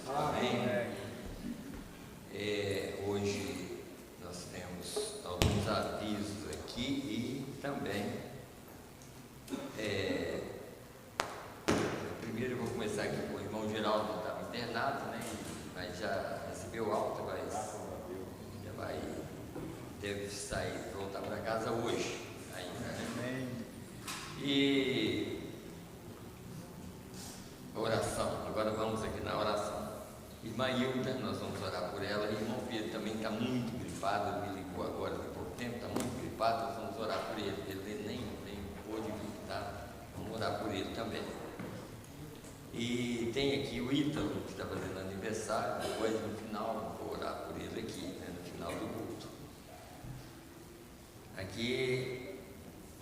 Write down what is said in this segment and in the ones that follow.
Amém. Hoje nós temos alguns avisos aqui e também primeiro eu vou começar aqui com o irmão Geraldo, estava internado, né? Mas já recebeu alta, deve sair, voltar para casa hoje ainda, né? E oração, agora vamos aqui na oração. Irmã Hilda, nós vamos orar por ela. E irmão Pedro também está muito gripado, me ligou agora de pouco tempo, está muito gripado, nós vamos orar por ele. Ele nem pôde vir, tá? Vamos orar por ele também. E tem aqui o Ítalo, que está fazendo aniversário, depois no final vou orar por ele aqui, né, no final do culto. Aqui,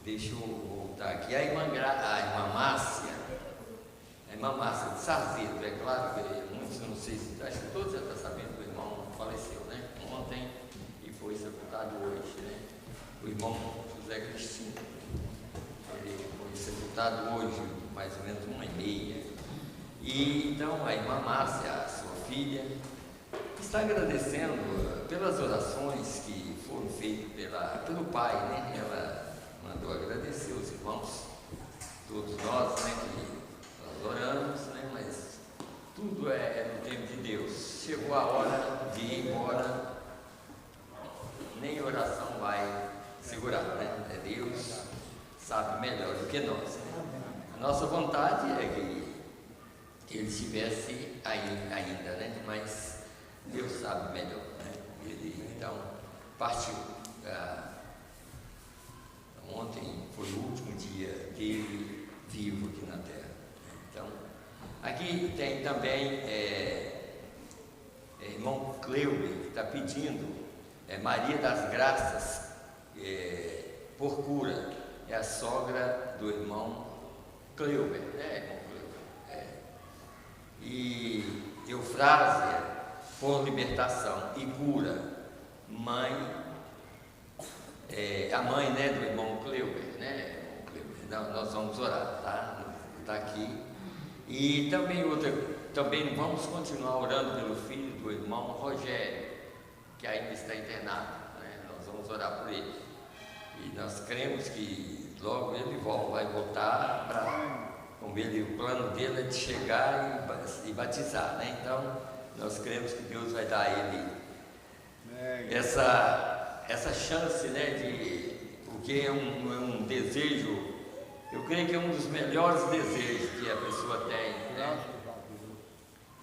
deixa eu voltar aqui, a irmã Márcia de Sarzedo, é claro que muitos, não sei se, acho que todos já estão sabendo que o irmão faleceu, né? Ontem e foi sepultado hoje, né? O irmão José Cristino, ele foi sepultado hoje, mais ou menos 1h30. E então a irmã Márcia, a sua filha, está agradecendo pelas orações que foram feitas pelo pai, né? Ela mandou agradecer os irmãos, todos nós, né? Que nós oramos, né? Mas tudo é no tempo de Deus. Chegou a hora de ir embora, nem oração vai segurar, né? É Deus, sabe melhor do que nós, né? A nossa vontade é que ele estivesse aí ainda, né? Mas Deus sabe melhor, né? Ele então partiu. Ontem foi o último dia dele vivo aqui na Terra. Então, aqui tem também irmão Cleuber, que está pedindo Maria das Graças por cura. É a sogra do irmão Cleuber, né, irmão Cleuber? E Eufrásia por libertação e cura. A mãe, né, do irmão Cleuber, né? Nós vamos orar, tá? Está aqui. E também vamos continuar orando pelo filho do irmão Rogério, que ainda está internado, né? Nós vamos orar por ele. E nós cremos que logo ele vai voltar para... o plano dele é de chegar e batizar, né? Então, nós cremos que Deus vai dar a ele essa chance, né? Porque é um desejo, eu creio que é um dos melhores desejos que a pessoa tem, né?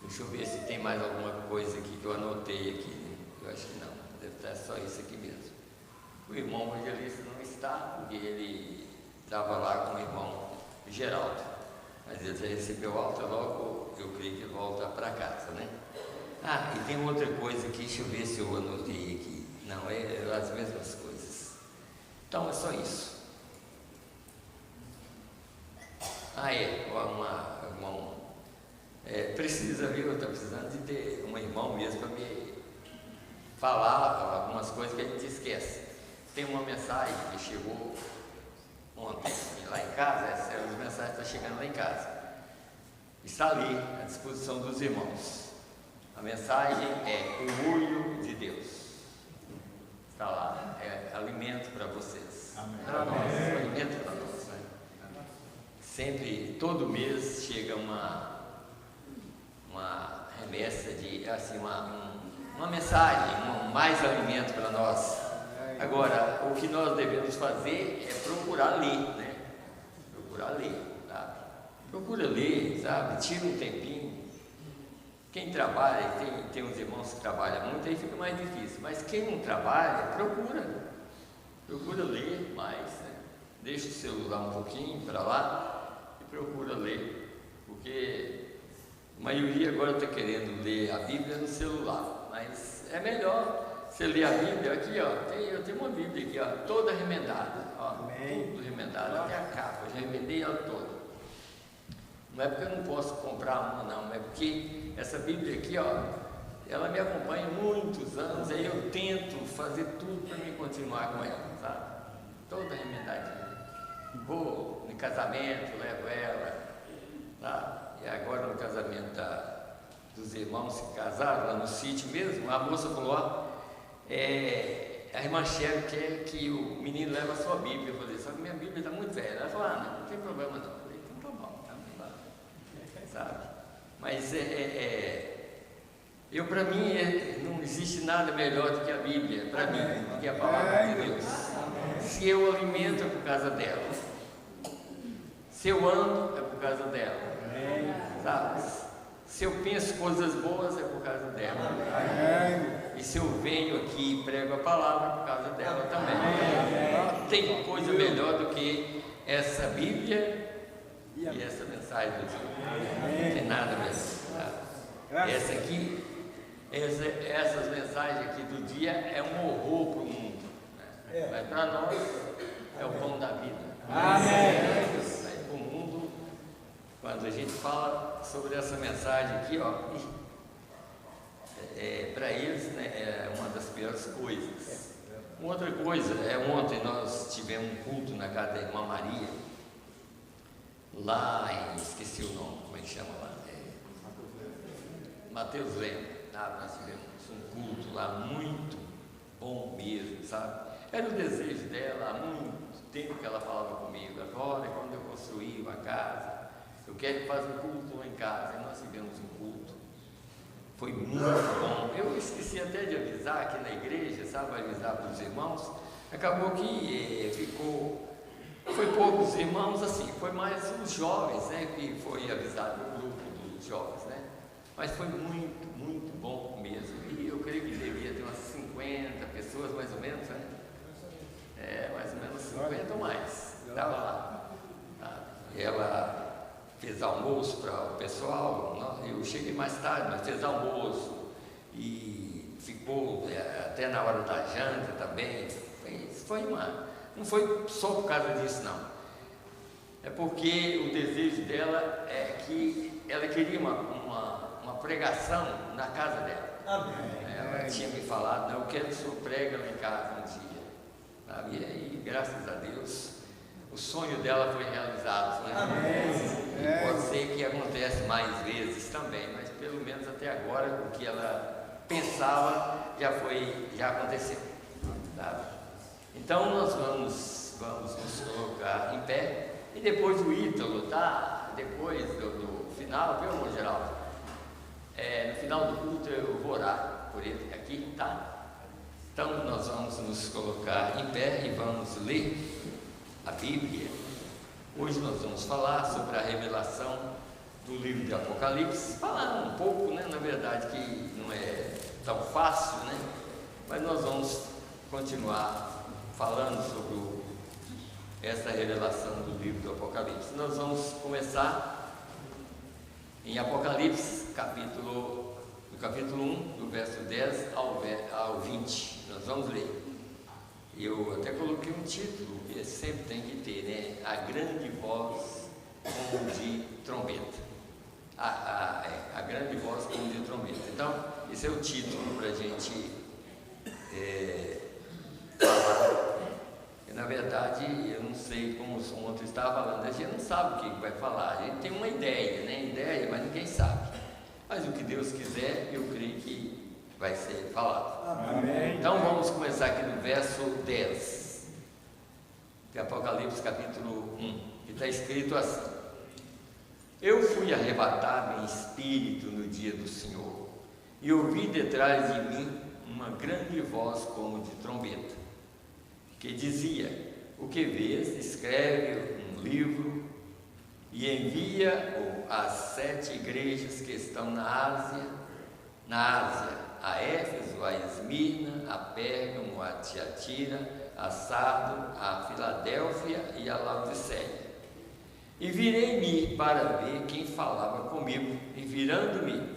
Deixa eu ver se tem mais alguma coisa aqui que eu anotei aqui, né? Eu acho que não, deve estar só isso aqui mesmo. O irmão evangelista não está, porque ele estava lá com o irmão Geraldo. Mas ele já recebeu alta, logo eu creio que volta para casa, né? E tem outra coisa aqui, deixa eu ver se eu anotei aqui. Não, é as mesmas coisas. Então é só isso. Irmão, precisa, viu? Eu estou precisando de ter um irmão mesmo para me falar algumas coisas que a gente esquece. Tem uma mensagem que chegou ontem, lá em casa, essa mensagem está chegando lá em casa. Está ali à disposição dos irmãos. A mensagem é o olho de Deus. Está lá, é alimento para vocês. Para nós, alimento para nós. Né? Sempre, todo mês, chega uma remessa de, assim, uma mensagem, mais alimento para nós. Agora, o que nós devemos fazer é procurar ler, né? Procurar ler, sabe? Procura ler, sabe? Tira um tempinho. Quem trabalha, tem uns irmãos que trabalham muito, aí fica mais difícil. Mas quem não trabalha, procura ler mais, né? Deixa o celular um pouquinho para lá e procura ler. Porque a maioria agora está querendo ler a Bíblia no celular, mas é melhor você ler a Bíblia aqui, ó. Eu tenho uma Bíblia aqui, ó, toda remendada, ó, tudo remendado, até a capa, eu já remendei ela toda. Não é porque eu não posso comprar uma, não, é porque essa Bíblia aqui, ó, ela me acompanha há muitos anos, aí eu tento fazer tudo para me continuar com ela, sabe? Toda remendadinha. Vou no casamento, levo ela, tá? E agora no casamento dos irmãos que casaram lá no sítio mesmo, a moça falou, ó, a irmã Sherry quer que o menino leve a sua Bíblia. Eu falei, só que minha Bíblia está muito velha. Ela falou, não tem problema não. Eu falei, então tá bom, sabe? Mas eu, para mim, não existe nada melhor do que a Bíblia, para mim, do que a palavra de Deus. Se eu alimento, é por causa dela. Se eu ando, é por causa dela. Sabe? Se eu penso coisas boas, é por causa dela. E se eu venho aqui e prego a palavra, é por causa dela também. Não tem coisa melhor do que essa Bíblia e essa mensagem do dia. Não tem nada melhor. Essa aqui, essas mensagens aqui do dia é um horror para o mundo. Né? Mas para nós é o pão da vida. Amém. Mas para o mundo, quando a gente fala sobre essa mensagem aqui, ó, para eles, né, é uma das piores coisas. Uma outra coisa, ontem nós tivemos um culto na casa da irmã Maria, lá em, esqueci o nome, como é que chama lá? Mateus Lema. Nós tivemos um culto lá muito bom mesmo, sabe? Era o desejo dela, há muito tempo que ela falava comigo, agora quando eu construir uma casa, eu quero que faça um culto lá em casa. E nós tivemos um culto, foi muito bom. Eu esqueci até de avisar aqui na igreja, sabe, avisar para os irmãos. Acabou que foi poucos irmãos, assim, foi mais os jovens, né, que foi avisado no grupo dos jovens, né? Mas foi muito, muito bom mesmo. E eu creio que devia ter umas 50 pessoas, mais ou menos, né? Mais ou menos 50 ou mais. Estava lá. E ela fez almoço para o pessoal. Eu cheguei mais tarde, mas fez almoço. E ficou até na hora da janta também. Não foi só por causa disso, não. É porque o desejo dela é que ela queria uma pregação na casa dela. Amém. Ela tinha me falado, não, eu quero que o senhor pregue lá em casa um dia. Sabe? E aí, graças a Deus, o sonho dela foi realizado. Né? Amém. E pode ser que acontece mais vezes também, mas pelo menos até agora o que ela pensava já aconteceu. Sabe? Então nós vamos nos colocar em pé e depois o Ítalo, tá? Depois do final, viu, irmão Geraldo? No final do culto eu vou orar por ele aqui, tá? Então nós vamos nos colocar em pé e vamos ler a Bíblia. Hoje nós vamos falar sobre a revelação do livro de Apocalipse. Falar um pouco, né? Na verdade que não é tão fácil, né? Mas nós vamos continuar falando sobre essa revelação do livro do Apocalipse. Nós vamos começar em Apocalipse, capítulo 1, do verso 10 ao 20. Nós vamos ler. Eu até coloquei um título, que sempre tem que ter, né? A grande voz como de trombeta. A grande voz como de trombeta. Então, esse é o título para a gente falar. E, na verdade, eu não sei como o outro estava falando, a gente não sabe o que vai falar, a gente tem uma ideia, né? Mas ninguém sabe. Mas o que Deus quiser, eu creio que vai ser falado. Amém. Então vamos começar aqui no verso 10, de Apocalipse capítulo 1, que está escrito assim: Eu fui arrebatado em espírito no dia do Senhor, e ouvi detrás de mim uma grande voz como de trombeta, que dizia: O que vês, escreve um livro e envia-o às 7 igrejas que estão na Ásia, a Éfeso, a Esmirna, a Pérgamo, a Tiatira, a Sardo, a Filadélfia e a Laodiceia. E virei-me para ver quem falava comigo, e virando-me,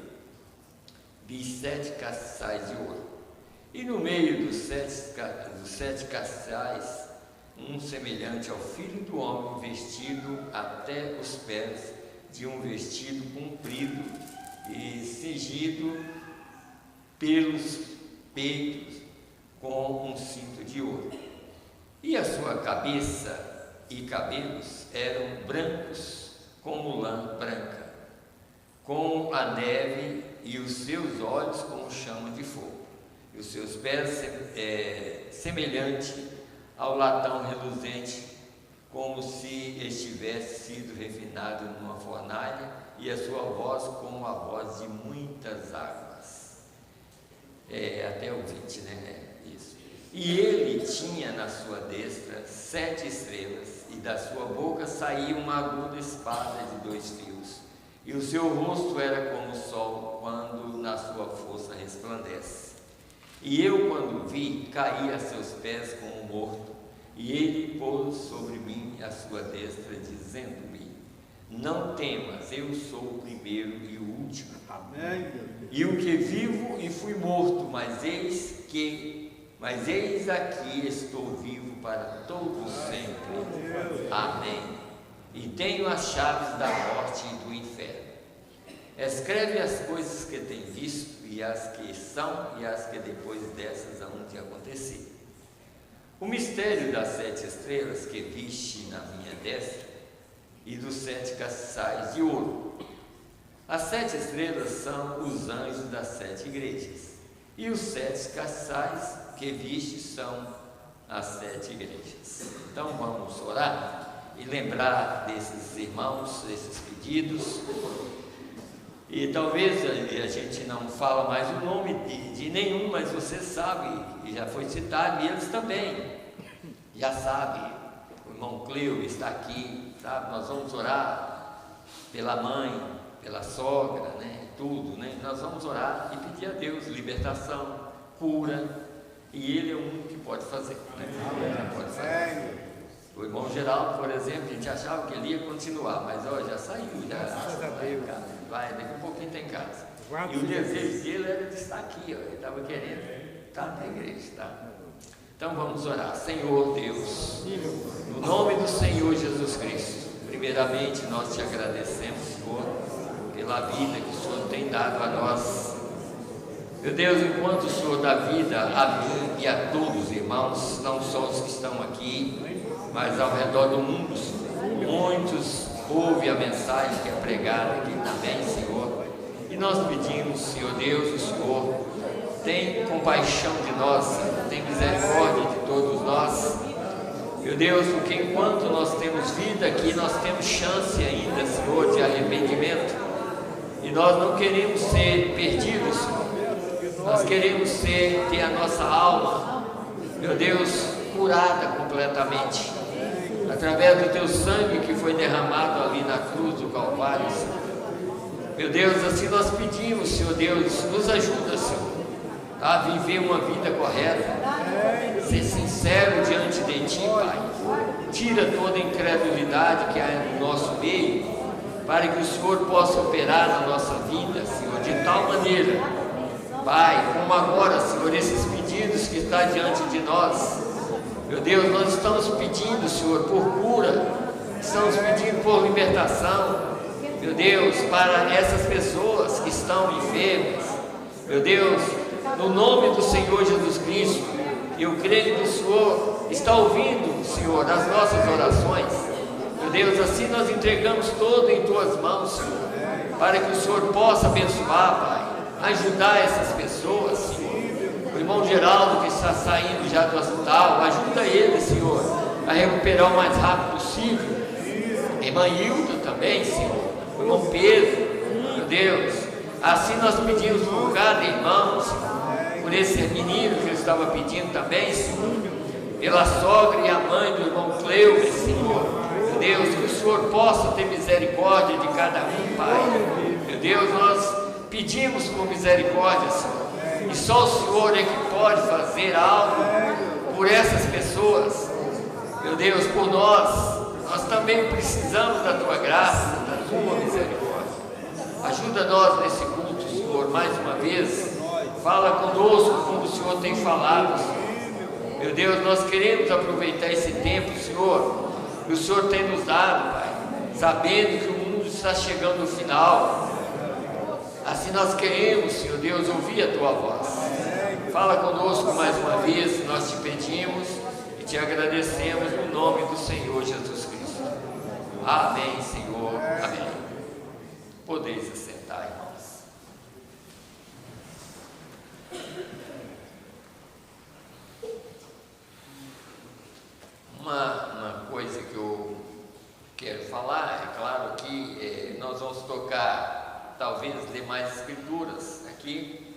vi 7 castiçais de ouro. E no meio dos sete castiçais, um semelhante ao Filho do Homem, vestido até os pés de um vestido comprido e cingido pelos peitos com um cinto de ouro. E a sua cabeça e cabelos eram brancos como lã branca, como a neve e os seus olhos como chama de fogo, e os seus pés semelhante ao latão reluzente, como se estivesse sido refinado numa fornalha, e a sua voz como a voz de muitas águas. Até o 20, né? Isso. E ele tinha na sua destra 7 estrelas, e da sua boca saía uma aguda espada de 2 fios, e o seu rosto era como o sol quando na sua força resplandece. E eu, quando vi, caí a seus pés como morto, e ele pôs sobre mim a sua destra, dizendo-me: não temas, eu sou o primeiro e o último, e o que vivo e fui morto, mas eis aqui estou vivo para todo sempre. Amém. E tenho as chaves da morte e do inferno. Escreve as coisas que tem visto, e as que são, e as que depois dessas hão de acontecer. O mistério das 7 estrelas que viste na minha destra, e dos 7 castiçais de ouro. As 7 estrelas são os anjos das 7 igrejas, e os 7 castiçais que viste são as 7 igrejas. Então vamos orar e lembrar desses irmãos, desses pedidos. E talvez a gente não fala mais o nome de nenhum, mas você sabe, e já foi citado, e eles também já sabem. O irmão Cleo está aqui, sabe? Nós vamos orar pela mãe, pela sogra, né? Tudo, né? Nós vamos orar e pedir a Deus libertação, cura, e Ele é o único que pode fazer, né? Pode fazer. O irmão Geraldo, por exemplo, a gente achava que ele ia continuar, mas ó, já saiu, vai, daqui a pouquinho tem casa. E o desejo dele era de estar aqui, ó, ele estava querendo estar na igreja, tá? Então vamos orar. Senhor Deus, no nome do Senhor Jesus Cristo, primeiramente nós te agradecemos, Senhor, pela vida que o Senhor tem dado a nós. Meu Deus, enquanto o Senhor dá vida a mim e a todos os irmãos, não só os que estão aqui, mas ao redor do mundo, muitos ouvem a mensagem que é pregada aqui também, Senhor. E nós pedimos, Senhor Deus, o Senhor tem compaixão de nós, tem misericórdia de todos nós. Meu Deus, porque enquanto nós temos vida aqui, nós temos chance ainda, Senhor, de arrependimento. E nós não queremos ser perdidos, Senhor. Nós queremos ter a nossa alma, meu Deus, curada completamente, através do teu sangue que foi derramado ali na cruz do Calvário, Senhor. Meu Deus, assim nós pedimos, Senhor Deus, nos ajuda, Senhor, a viver uma vida correta, ser sincero diante de Ti, Pai. Tira toda a incredulidade que há no nosso meio, para que o Senhor possa operar na nossa vida, Senhor, de tal maneira, Pai, como agora, Senhor, esses pedidos que está diante de nós, meu Deus, nós estamos pedindo, Senhor, por cura, estamos pedindo por libertação, meu Deus, para essas pessoas que estão enfermas, meu Deus, no nome do Senhor Jesus Cristo, eu creio que o Senhor está ouvindo, Senhor, as nossas orações, meu Deus, assim nós entregamos todo em Tuas mãos, Senhor, para que o Senhor possa abençoar, Pai, ajudar essas pessoas, Senhor. O irmão Geraldo que está saindo já do hospital, ajuda ele, Senhor, a recuperar o mais rápido possível. A irmã Hilda também, Senhor. O irmão Pedro, meu Deus, assim nós pedimos por cada irmão, Senhor, por esse menino que eu estava pedindo também, Senhor, pela sogra e a mãe do irmão Cleuber, Senhor, meu Deus, que o Senhor possa ter misericórdia de cada um, Pai. Meu Deus, nós pedimos por misericórdia, Senhor, e só o Senhor é que pode fazer algo por essas pessoas, meu Deus, por nós também precisamos da Tua graça, da Tua misericórdia. Ajuda nós nesse culto, Senhor, mais uma vez, fala conosco como o Senhor tem falado, Senhor. Meu Deus, nós queremos aproveitar esse tempo, Senhor, que o Senhor tem nos dado, Pai, sabendo que o mundo está chegando ao final. Assim nós queremos, Senhor Deus, ouvir a Tua voz. Fala conosco mais uma vez, nós te pedimos e te agradecemos no nome do Senhor Jesus Cristo. Amém, Senhor. Amém. Podeis assentar, irmãos. falar. É claro que nós vamos tocar, talvez, demais escrituras aqui.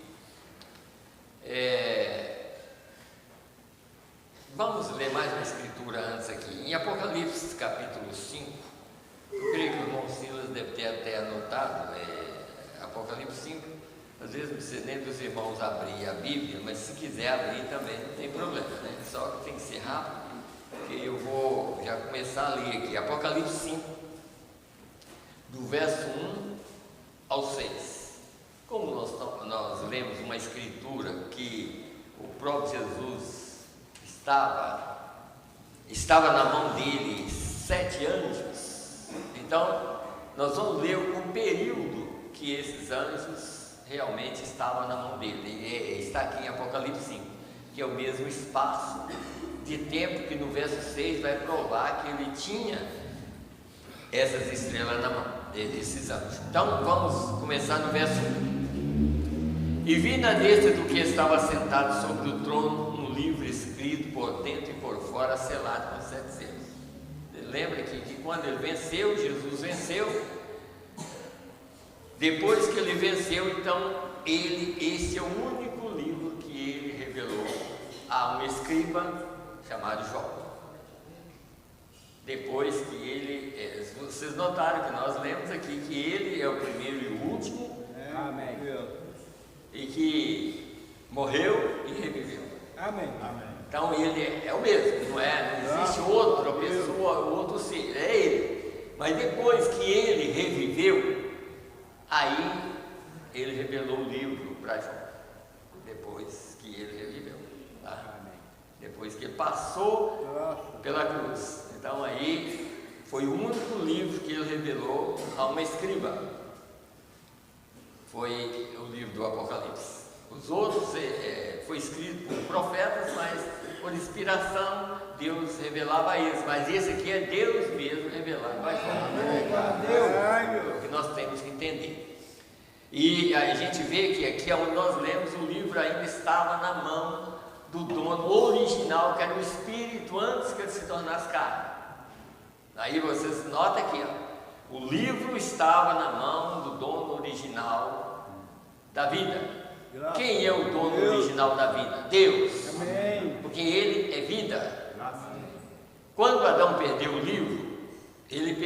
Vamos ler mais uma escritura antes aqui. Em Apocalipse, capítulo 5, eu creio que o irmão Silas deve ter até anotado, Apocalipse 5, às vezes não precisa nem dos irmãos abrir a Bíblia, mas se quiser abrir também não tem problema, né? Só que tem que ser rápido, porque eu vou já começar a ler aqui. Apocalipse 5, do verso 1 ao 6. Como nós lemos uma escritura que o próprio Jesus estava na mão dele 7 anjos, então nós vamos ler o período que esses anjos realmente estavam na mão dele. Está aqui em Apocalipse 5, que é o mesmo espaço de tempo que no verso 6 vai provar que ele tinha essas estrelas na mão desses anjos. Então vamos começar no verso 1. E vi na destra do que estava sentado sobre o trono um livro escrito por dentro e por fora, selado com 7 selos. Lembra que quando ele venceu, Jesus venceu. Depois que ele venceu, então esse é o único livro que ele revelou a um escriba chamado João. Depois que ele, vocês notaram que nós lemos aqui que ele é o primeiro e o último. Amém. E que morreu e reviveu. Amém. Então ele é o mesmo, não existe outra pessoa, outro ser, é ele. Mas depois que ele reviveu, aí ele revelou o livro para João. Depois que ele reviveu, tá? Depois que ele passou pela cruz. Então aí foi o único livro que ele revelou a uma escriba. Foi o livro do Apocalipse. Os outros foi escrito por profetas, mas por inspiração Deus revelava a eles. Mas esse aqui é Deus mesmo revelando a João. É o que nós temos que entender. E a gente vê que aqui onde nós lemos, o livro ainda estava na mão do dono original, que era o Espírito, antes que ele se tornasse carne. Aí vocês notam aqui, ó, o livro estava na mão do dono original da vida. Quem é o dono original da vida? Deus. Amém. Porque ele é vida. Quando Adão perdeu o livro, ele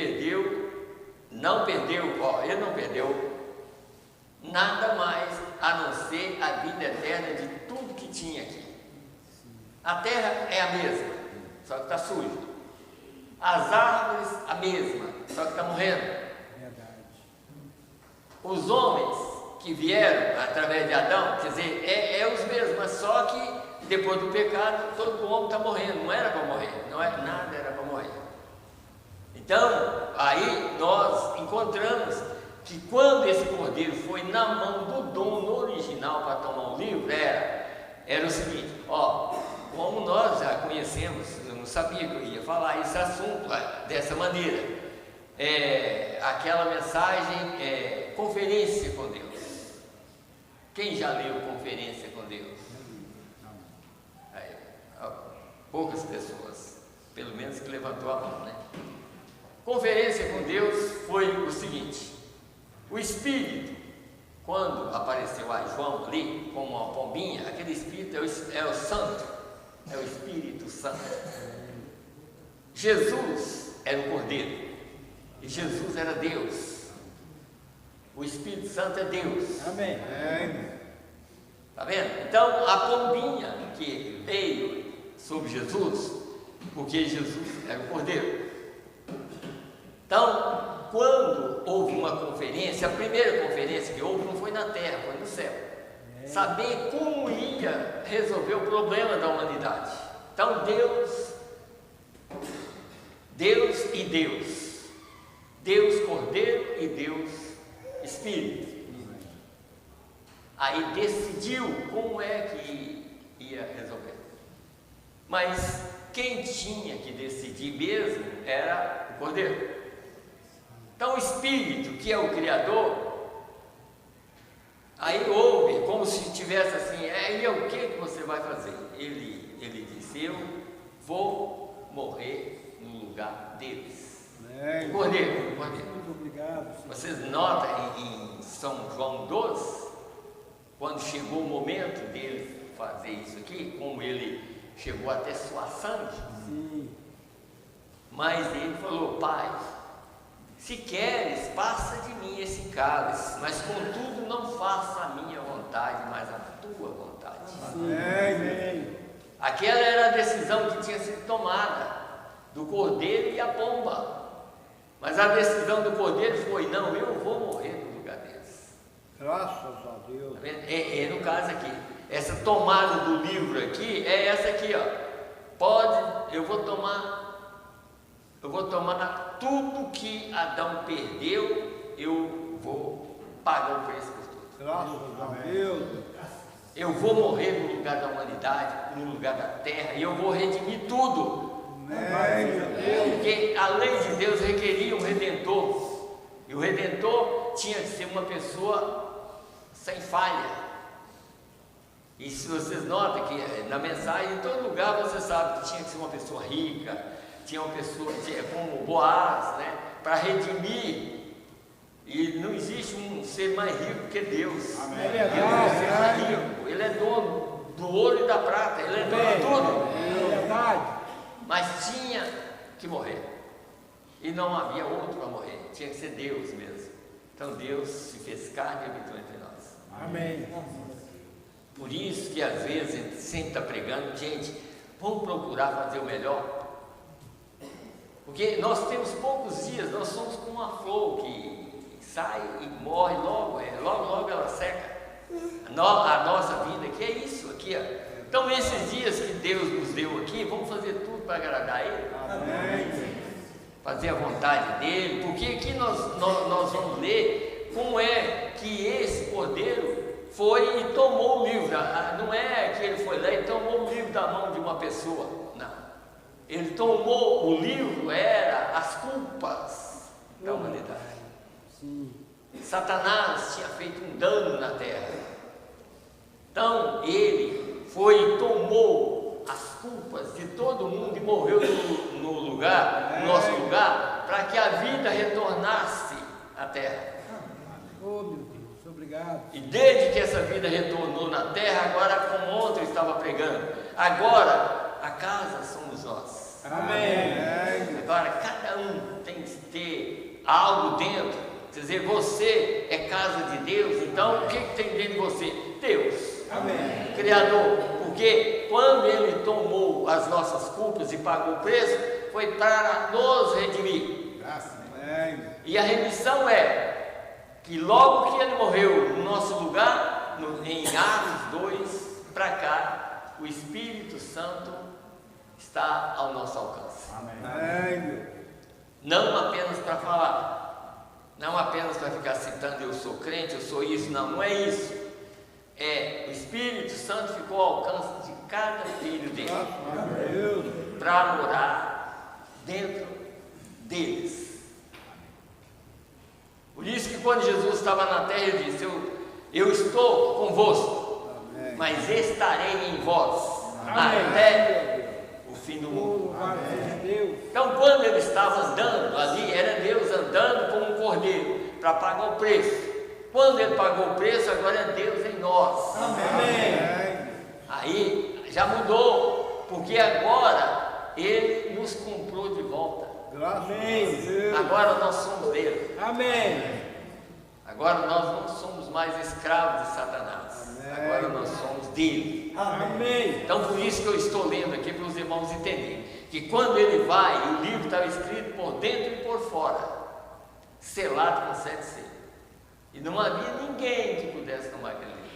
não perdeu nada mais a não ser a vida eterna de tudo que tinha aqui. A terra é a mesma, só que está suja. As árvores a mesma, só que está morrendo. Os homens que vieram através de Adão, quer dizer, é os mesmos, mas só que depois do pecado todo homem está morrendo. Não era para morrer, nada era para morrer. Então aí nós encontramos que quando esse cordeiro foi na mão do dono original para tomar o livro, era o seguinte, como nós já conhecemos, eu não sabia que eu ia falar esse assunto dessa maneira, aquela mensagem, conferência com Deus. Quem já leu Conferência com Deus? Poucas pessoas, pelo menos que levantou a mão, né? Conferência com Deus foi o seguinte: o Espírito, quando apareceu a João ali, como uma pombinha, aquele Espírito é o Santo, é o Espírito Santo. Jesus era o Cordeiro, e Jesus era Deus. O Espírito Santo é Deus. Amém. Está vendo? Então, a pombinha que veio sobre Jesus, porque Jesus era o Cordeiro. Então, quando houve uma conferência, a primeira conferência que houve não foi na terra, foi no céu. Saber como ia resolver o problema da humanidade. Então, Deus e Deus. Deus Cordeiro e Deus Espírito. Aí decidiu como é que ia resolver. Mas quem tinha que decidir mesmo era o Cordeiro. Então o Espírito, que é o Criador, aí ouve, como se tivesse assim, e o que você vai fazer? Ele disse, eu vou morrer no lugar deles. O cordeiro. Muito obrigado. Vocês notam em São João 12, quando chegou o momento dele fazer isso aqui, como ele chegou até suar sangue. Sim. Mas ele falou: Pai, se queres, passa de mim esse cálice, mas contudo não faça a minha vontade, mas a tua vontade. Amém. Aquela era a decisão que tinha sido tomada do cordeiro e a pomba. Mas a decisão do cordeiro foi: não, eu vou morrer no lugar deles. Graças a Deus. Tá vendo? No caso aqui, essa tomada do livro aqui é essa aqui, ó. Eu vou tomar tudo que Adão perdeu, eu vou pagar o preço por tudo. Graças a Deus. Eu vou morrer no lugar da humanidade, no lugar da terra, e eu vou redimir tudo. Porque a lei de Deus requeria um redentor, e o redentor tinha que ser uma pessoa sem falha. E se vocês notam que na mensagem, em todo lugar você sabe que tinha que ser uma pessoa rica, tinha uma pessoa como Boaz, né, para redimir. E não existe um ser mais rico que Deus. Amém. Ele é ser mais rico, ele é dono do ouro e da prata, ele é dono de tudo. Verdade. Mas tinha que morrer. E não havia outro para morrer, tinha que ser Deus mesmo. Então Deus se fez carne e habitou entre nós. Amém. Por isso que às vezes a gente sempre está pregando: gente, vamos procurar fazer o melhor. Porque nós temos poucos dias, nós somos como uma flor que sai e morre logo, logo ela seca. A nossa vida aqui é isso aqui, ó. Então esses dias que Deus nos deu aqui, vamos fazer tudo para agradar Ele. Amém. Fazer a vontade dEle, porque aqui nós vamos ler como é que esse cordeiro foi e tomou o livro. Não é que ele foi lá e tomou o livro da mão de uma pessoa, não. Ele tomou o livro, era as culpas da humanidade. Sim. Satanás tinha feito um dano na terra. Então ele foi e tomou as culpas de todo mundo e morreu no nosso lugar, para que a vida retornasse à terra. Oh, meu Deus, obrigado. E desde que essa vida retornou na terra, agora, como ontem eu estava pregando, agora a casa somos nós. Amém. Agora cada um tem que ter algo dentro. Quer dizer, você é casa de Deus, então o que tem dentro de você? Deus. Amém. Criador. Porque quando Ele tomou as nossas culpas e pagou o preço, foi para nos redimir. Amém. E a remissão é que logo que Ele morreu no nosso lugar, em Atos 2, para cá, o Espírito Santo está ao nosso alcance. Amém. Não apenas para falar, não apenas para ficar citando: eu sou crente, eu sou isso. Não é isso. O Espírito Santo ficou ao alcance de cada filho dele, para morar dentro deles. Por isso que quando Jesus estava na terra, ele disse: eu estou convosco, mas estarei em vós até o fim do mundo. Então quando ele estava andando ali, era Deus andando como um cordeiro para pagar o preço. Quando Ele pagou o preço, agora é Deus em nós. Amém. Aí já mudou, porque agora Ele nos comprou de volta. Amém. Agora nós somos dele. Amém. Agora nós não somos mais escravos de Satanás. Amém. Agora nós somos dele. Amém. Então por isso que eu estou lendo aqui para os irmãos entenderem que quando ele vai, o livro estava escrito por dentro e por fora, selado com 7 selos. E não havia ninguém que pudesse tomar aquele livro.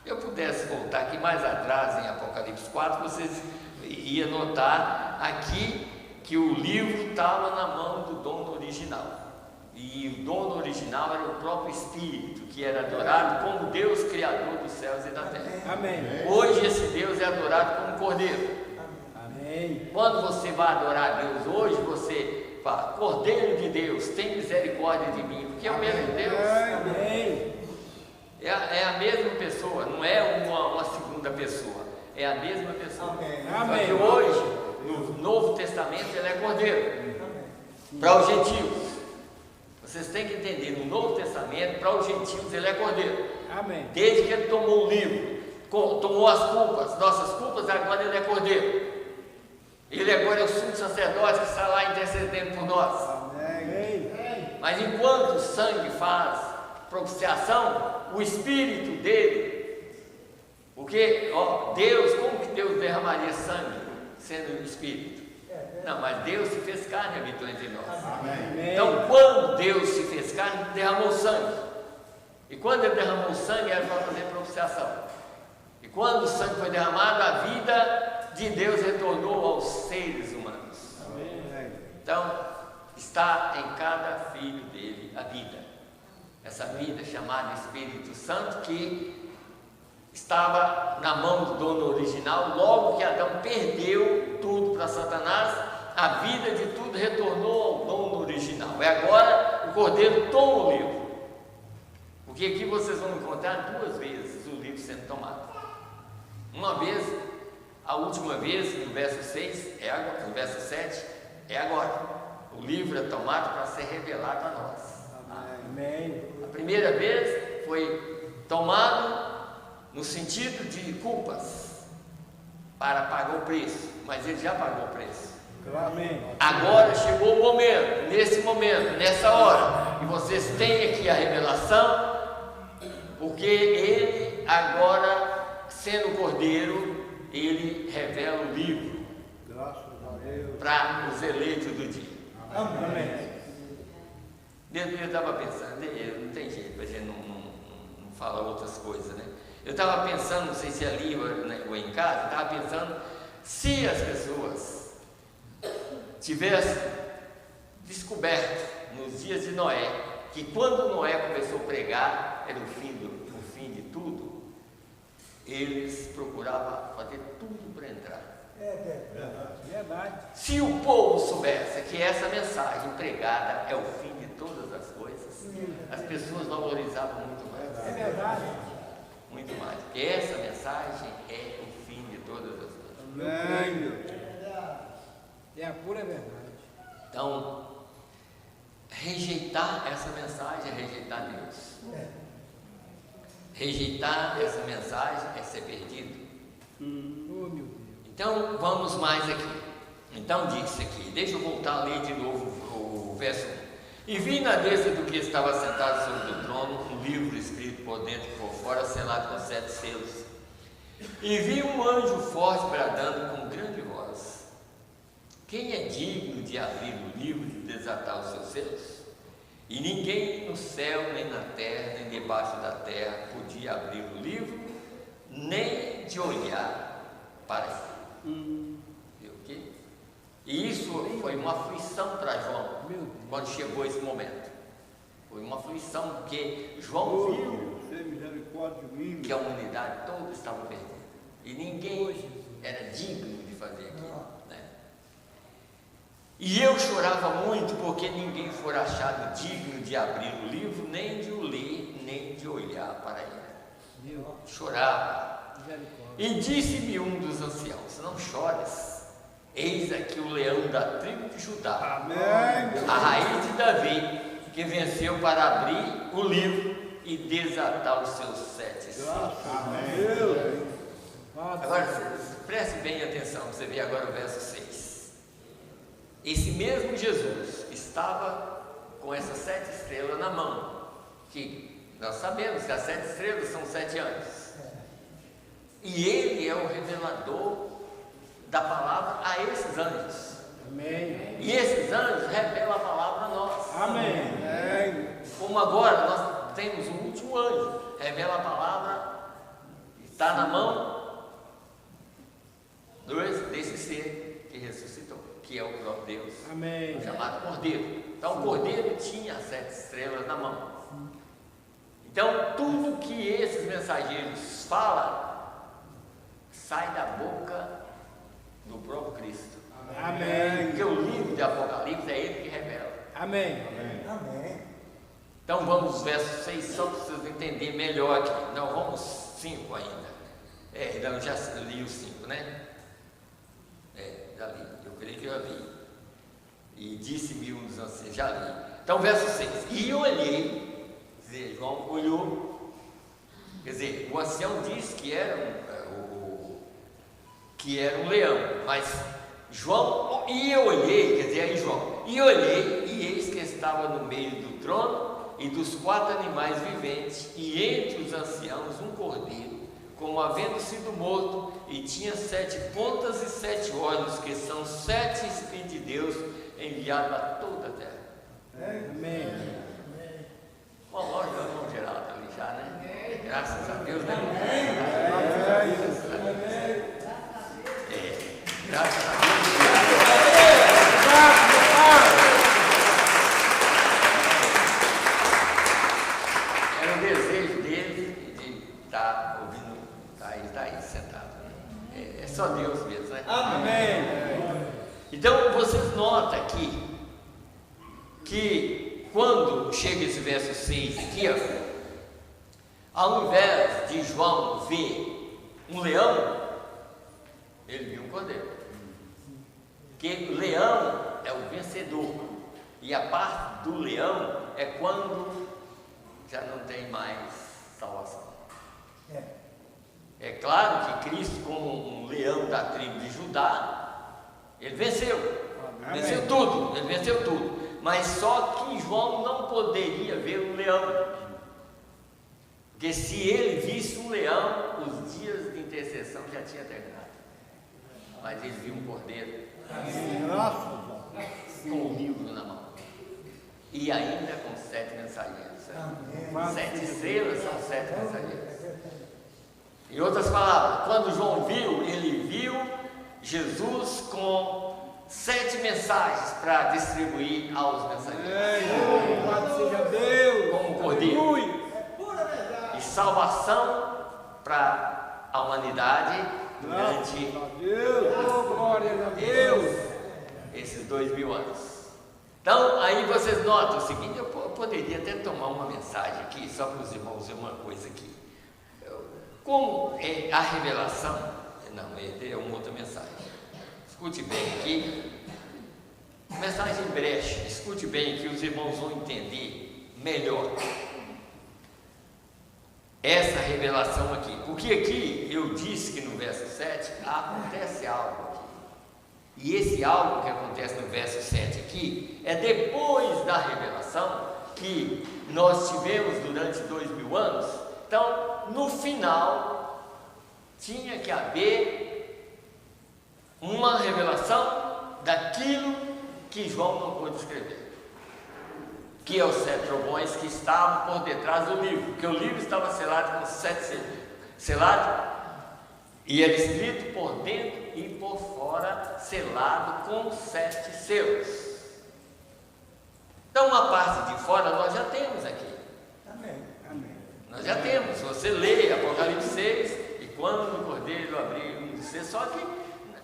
Eu pudesse voltar aqui mais atrás em Apocalipse 4, vocês iam notar aqui que o livro estava na mão do dono original. E o dono original era o próprio Espírito, que era adorado como Deus Criador dos céus e da terra. Amém. Hoje esse Deus é adorado como Cordeiro. Amém. Quando você vai adorar a Deus hoje, você fala: Cordeiro de Deus, tem misericórdia de mim, porque é o mesmo Deus. Amém. É a mesma pessoa, não é uma segunda pessoa, é a mesma pessoa. Amém. Só que hoje, no Novo Testamento, ele é Cordeiro. Para os gentios. Vocês têm que entender, no Novo Testamento, para os gentios ele é cordeiro. Amém. Desde que ele tomou o livro, tomou as culpas, nossas culpas, agora ele é cordeiro. Ele agora é o sumo sacerdote que está lá intercedendo por nós. Amém. Mas enquanto o sangue faz propiciação, o Espírito dele, porque, Deus, como que Deus derramaria sangue sendo o Espírito? Não, mas Deus se fez carne e habitou entre nós. Amém. Então, quando Deus se fez carne, derramou sangue. E quando ele derramou sangue, era para fazer propiciação. E quando o sangue foi derramado, a vida de Deus retornou aos seres humanos. Amém. Então, está em cada filho dele a vida. Essa vida chamada Espírito Santo, que estava na mão do dono original. Logo que Adão perdeu tudo para Satanás, a vida de tudo retornou ao dono original. E agora o Cordeiro toma o livro. Porque aqui vocês vão encontrar 2 vezes o livro sendo tomado. Uma vez, a última vez, no verso 6, é agora, no verso 7, é agora. O livro é tomado para ser revelado a nós. Amém. A primeira vez foi tomado no sentido de culpas, para pagar o preço, mas ele já pagou o preço. Amém. Agora chegou o momento, nesse momento, nessa hora, e vocês têm aqui a revelação, porque ele agora, sendo cordeiro, ele revela o livro para os eleitos do dia. Amém. Eu estava pensando, não tem jeito, a gente não fala outras coisas, né? Eu estava pensando, não sei se ali ou em casa, estava pensando se as pessoas tivessem descoberto nos dias de Noé que quando Noé começou a pregar era o fim de tudo, eles procuravam fazer tudo para entrar. Verdade. Se o povo soubesse que essa mensagem pregada é o fim de todas as coisas, as pessoas valorizavam muito mais. É verdade. Muito mais. Porque essa mensagem é o fim de todas as coisas. Amém. É a pura verdade. Então, rejeitar essa mensagem é rejeitar Deus. Rejeitar essa mensagem é ser perdido. Oh, meu Deus. Então, vamos mais aqui. Então, disse aqui, deixa eu voltar a ler de novo o verso 1. E vi na destra do que estava sentado sobre o trono um livro escrito por dentro e por fora, selado com 7 selos. E vi um anjo forte bradando com grande voz: quem é digno de abrir o livro e de desatar os seus selos? E ninguém no céu, nem na terra, nem debaixo da terra podia abrir o livro, nem de olhar para ele. Viu o quê? E isso foi uma aflição para João, quando chegou esse momento. Foi uma aflição, porque João viu que a humanidade toda estava perdida. E ninguém era digno de fazer aquilo. Né? E eu chorava muito, porque ninguém fora achado digno de abrir o livro, nem de o ler, nem de olhar para ele. Chorava. E disse-me um dos anciãos: não chores. Eis aqui o leão da tribo de Judá, a raiz de Davi, que venceu para abrir o livro e desatar os seus 7 selos. Agora, preste bem atenção, você vê agora o verso 6. Esse mesmo Jesus estava com essas 7 estrelas na mão, que nós sabemos que as 7 estrelas são 7 anos. E ele é o revelador da palavra a esses anjos. Amém. E esses anjos revelam a palavra a nós. Amém. Como agora nós temos um último anjo, revela a palavra, está na mão desse ser que ressuscitou, que é o próprio Deus. Amém. Chamado Cordeiro. Então o Cordeiro tinha as 7 estrelas na mão. Então tudo que esses mensageiros falam sai da boca do próprio Cristo. Amém. Porque o livro de Apocalipse é ele que revela. Amém. Então vamos aos versos 6, só para vocês entenderem melhor aqui. Não, vamos 5 ainda. Eu já li os 5, né? Já li, eu creio que eu já li. E disse-me um dos anciãos, já li. Então, verso 6. E eu olhei, quer dizer, João olhou, quer dizer, o ancião disse que era um leão, mas João, e eu olhei, quer dizer, aí João, e olhei, e eis que estava no meio do trono e dos 4 animais viventes, e entre os anciãos um cordeiro, como havendo sido morto, e tinha 7 pontas e 7 olhos, que são 7 Espíritos de Deus, enviados a toda a terra. Amém. Bom, olha o irmão Geraldo ali já, né? Graças a Deus, né? Graças a Deus. Era o desejo dele de estar ouvindo, está aí sentado. É só Deus mesmo, né? Amém. Então vocês notam aqui que quando chega esse verso 6 aqui, ó, ao invés de João ver um leão, ele viu um cordeiro. Porque o leão é o vencedor, e a parte do leão é quando já não tem mais salvação. É claro que Cristo, como um leão da tribo de Judá, ele venceu. Amém. Venceu tudo, ele venceu tudo. Mas só que João não poderia ver um leão, porque se ele visse um leão, os dias de intercessão já tinham terminado. Mas ele viu um cordeiro com o livro na mão, e ainda com 7 mensageiros. 7 estrelas são 7 mensageiros. Em outras palavras, quando João viu, ele viu Jesus com 7 mensagens para distribuir aos mensageiros. Louvado seja Deus. Como cordeiro. E salvação para a humanidade durante Glória a Deus. esses 2000 anos. Então, aí vocês notam o seguinte, eu poderia até tomar uma mensagem aqui, só para os irmãos ver uma coisa aqui. Como é a revelação, não, é uma outra mensagem. Escute bem aqui, mensagem brecha, escute bem aqui, os irmãos vão entender melhor essa revelação aqui, porque aqui eu disse que no verso 7 acontece algo aqui, e esse algo que acontece no verso 7 aqui é depois da revelação que nós tivemos durante 2000 anos. Então, no final, tinha que haver uma revelação daquilo que João não pôde escrever, que é os 7 trovões que estavam por detrás do livro, porque o livro estava selado com 7 selos, selado, e era escrito por dentro e por fora, selado com 7 selos. Então, uma parte de fora nós já temos aqui. Amém. Nós já temos, você lê Apocalipse 6, e quando o cordeiro abriu um dos selos, só que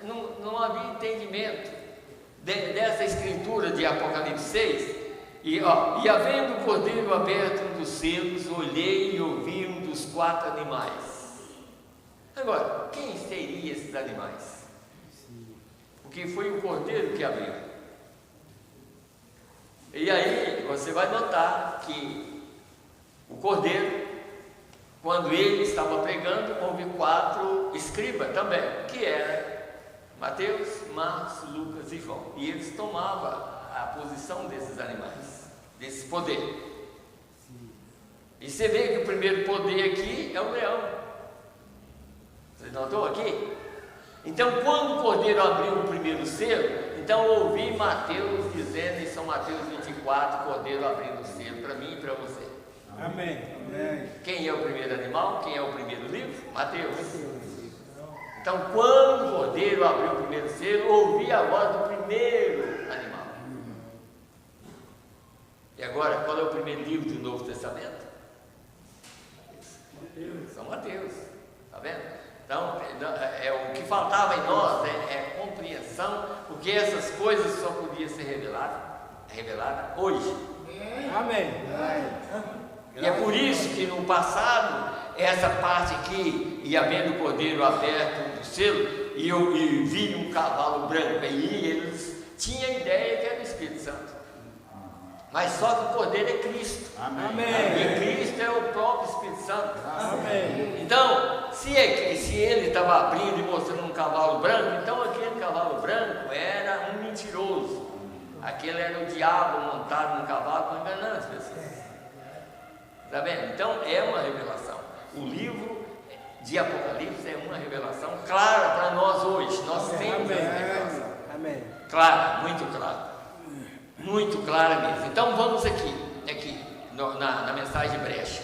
não havia entendimento dessa escritura de Apocalipse 6, e havendo o cordeiro aberto um dos selos, olhei e ouvi um dos 4 animais. Agora, quem seriam esses animais? Porque foi o cordeiro que abriu. E aí você vai notar que o cordeiro, quando ele estava pregando, houve 4 escribas também, que eram Mateus, Marcos, Lucas e João. E eles tomavam a posição desses animais, desse poder. E você vê que o primeiro poder aqui é o leão. Você notou aqui? Então, quando o cordeiro abriu o primeiro selo, então eu ouvi Mateus dizendo em São Mateus 24, o cordeiro abrindo o selo para mim e para você. Amém. Quem é o primeiro animal? Quem é o primeiro livro? Mateus. Então, quando o cordeiro abriu o primeiro selo, ouvi a voz do primeiro animal. E agora, qual é o primeiro livro do Novo Testamento? São Mateus. Está vendo? Então, o que faltava em nós é compreensão, porque essas coisas só podiam ser reveladas hoje. Amém. E é por isso que no passado, essa parte aqui, e havendo o cordeiro aberto do selo, e vi um cavalo branco, e eles tinha a ideia que era o Espírito Santo. Mas só que o Cordeiro é Cristo. Amém. E Cristo é o próprio Espírito Santo. Amém. Então, se ele estava abrindo e mostrando um cavalo branco, então aquele cavalo branco era um mentiroso. Aquele era o diabo montado num cavalo para enganar as pessoas. Está vendo? Então é uma revelação. O livro de Apocalipse é uma revelação clara para nós hoje. Nós temos essa revelação. Amém. Clara, muito clara. Muito clara mesmo. Então vamos aqui na mensagem brecha.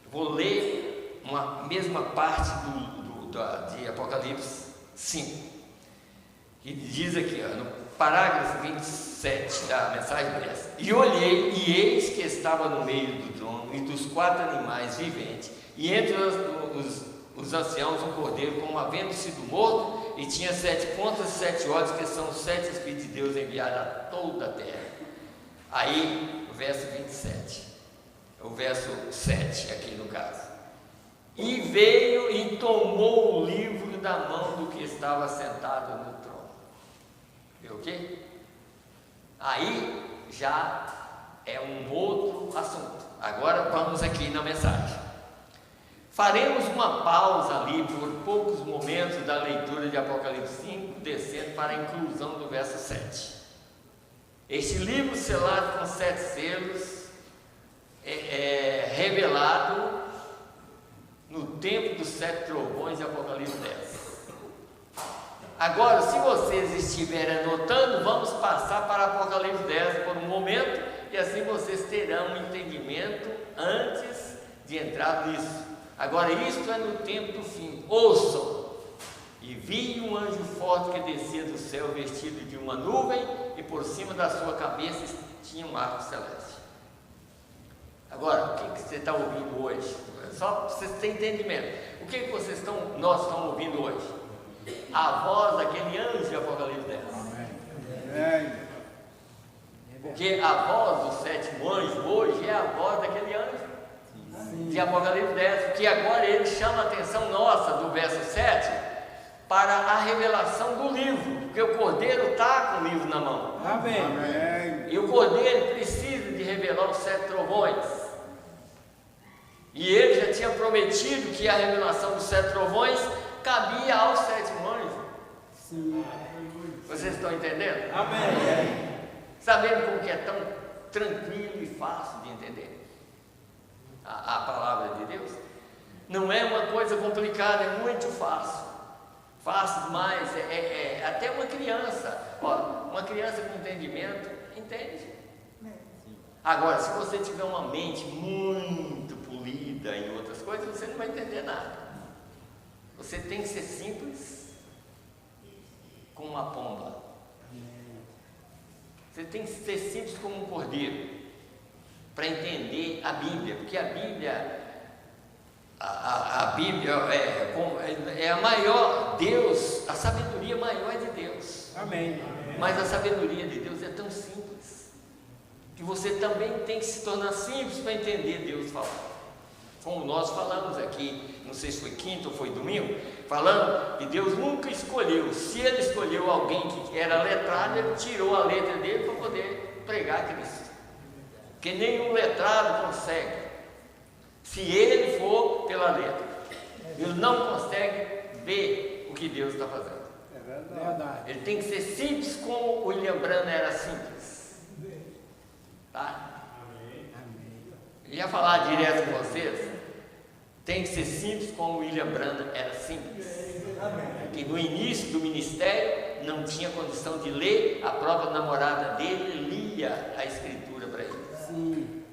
Vou ler uma mesma parte de Apocalipse 5. Que diz aqui, no parágrafo 27 da mensagem brecha. E olhei, e eis que estava no meio do trono e dos 4 animais viventes, e entre os anciãos um cordeiro como havendo sido morto, e tinha 7 pontas e 7 olhos, que são os 7 Espíritos de Deus enviados a toda a terra. Aí, o verso 27, o verso 7 aqui no caso. E veio e tomou o livro da mão do que estava sentado no trono. Viu o quê? Aí já é um outro assunto. Agora vamos aqui na mensagem. Faremos uma pausa ali por poucos momentos da leitura de Apocalipse 5, descendo para a inclusão do verso 7. Este livro selado com 7 selos é revelado no tempo dos 7 trovões de Apocalipse 10. Agora, se vocês estiverem anotando, vamos passar para Apocalipse 10 por um momento, e assim vocês terão um entendimento antes de entrar nisso. Agora, isto é no tempo do fim. Ouçam! E vi um anjo forte que descia do céu, vestido de uma nuvem, e por cima da sua cabeça tinha um arco celeste. Agora, o que você está ouvindo hoje? Só para vocês terem entendimento. O que nós estamos ouvindo hoje? A voz daquele anjo de Apocalipse 10. Amém. Porque a voz do 7º anjo hoje é a voz daquele anjo de Apocalipse 10, porque agora ele chama a atenção nossa do verso 7 para a revelação do livro, porque o Cordeiro está com o livro na mão. Amém. E o Cordeiro precisa de revelar os 7 trovões. E ele já tinha prometido que a revelação dos 7 trovões cabia ao 7º anjo. Sim. Vocês estão entendendo? Amém. Sabendo como que é tão tranquilo e fácil de entender a palavra de Deus? Não é uma coisa complicada, é muito fácil. Fácil demais, até uma criança. Uma criança com entendimento, entende. Agora, se você tiver uma mente muito polida em outras coisas, você não vai entender nada. Você tem que ser simples como uma pomba. Você tem que ser simples como um cordeiro para entender a Bíblia, porque a Bíblia é a maior, Deus, a sabedoria maior é de Deus. Amém. Mas a sabedoria de Deus é tão simples que você também tem que se tornar simples para entender Deus falar. Como nós falamos aqui, não sei se foi quinta ou foi domingo, falando que Deus nunca escolheu. Se Ele escolheu alguém que era letrado, Ele tirou a letra dele para poder pregar Cristo. Porque nenhum letrado consegue, se ele for pela letra. Ele não consegue ver o que Deus está fazendo. É verdade. Ele tem que ser simples como o William Branham era simples. Tá? Eu ia falar direto com vocês. Tem que ser simples como o William Branham era simples. Que no início do ministério não tinha condição de ler, a própria namorada dele lia a escritura para ele. Sim.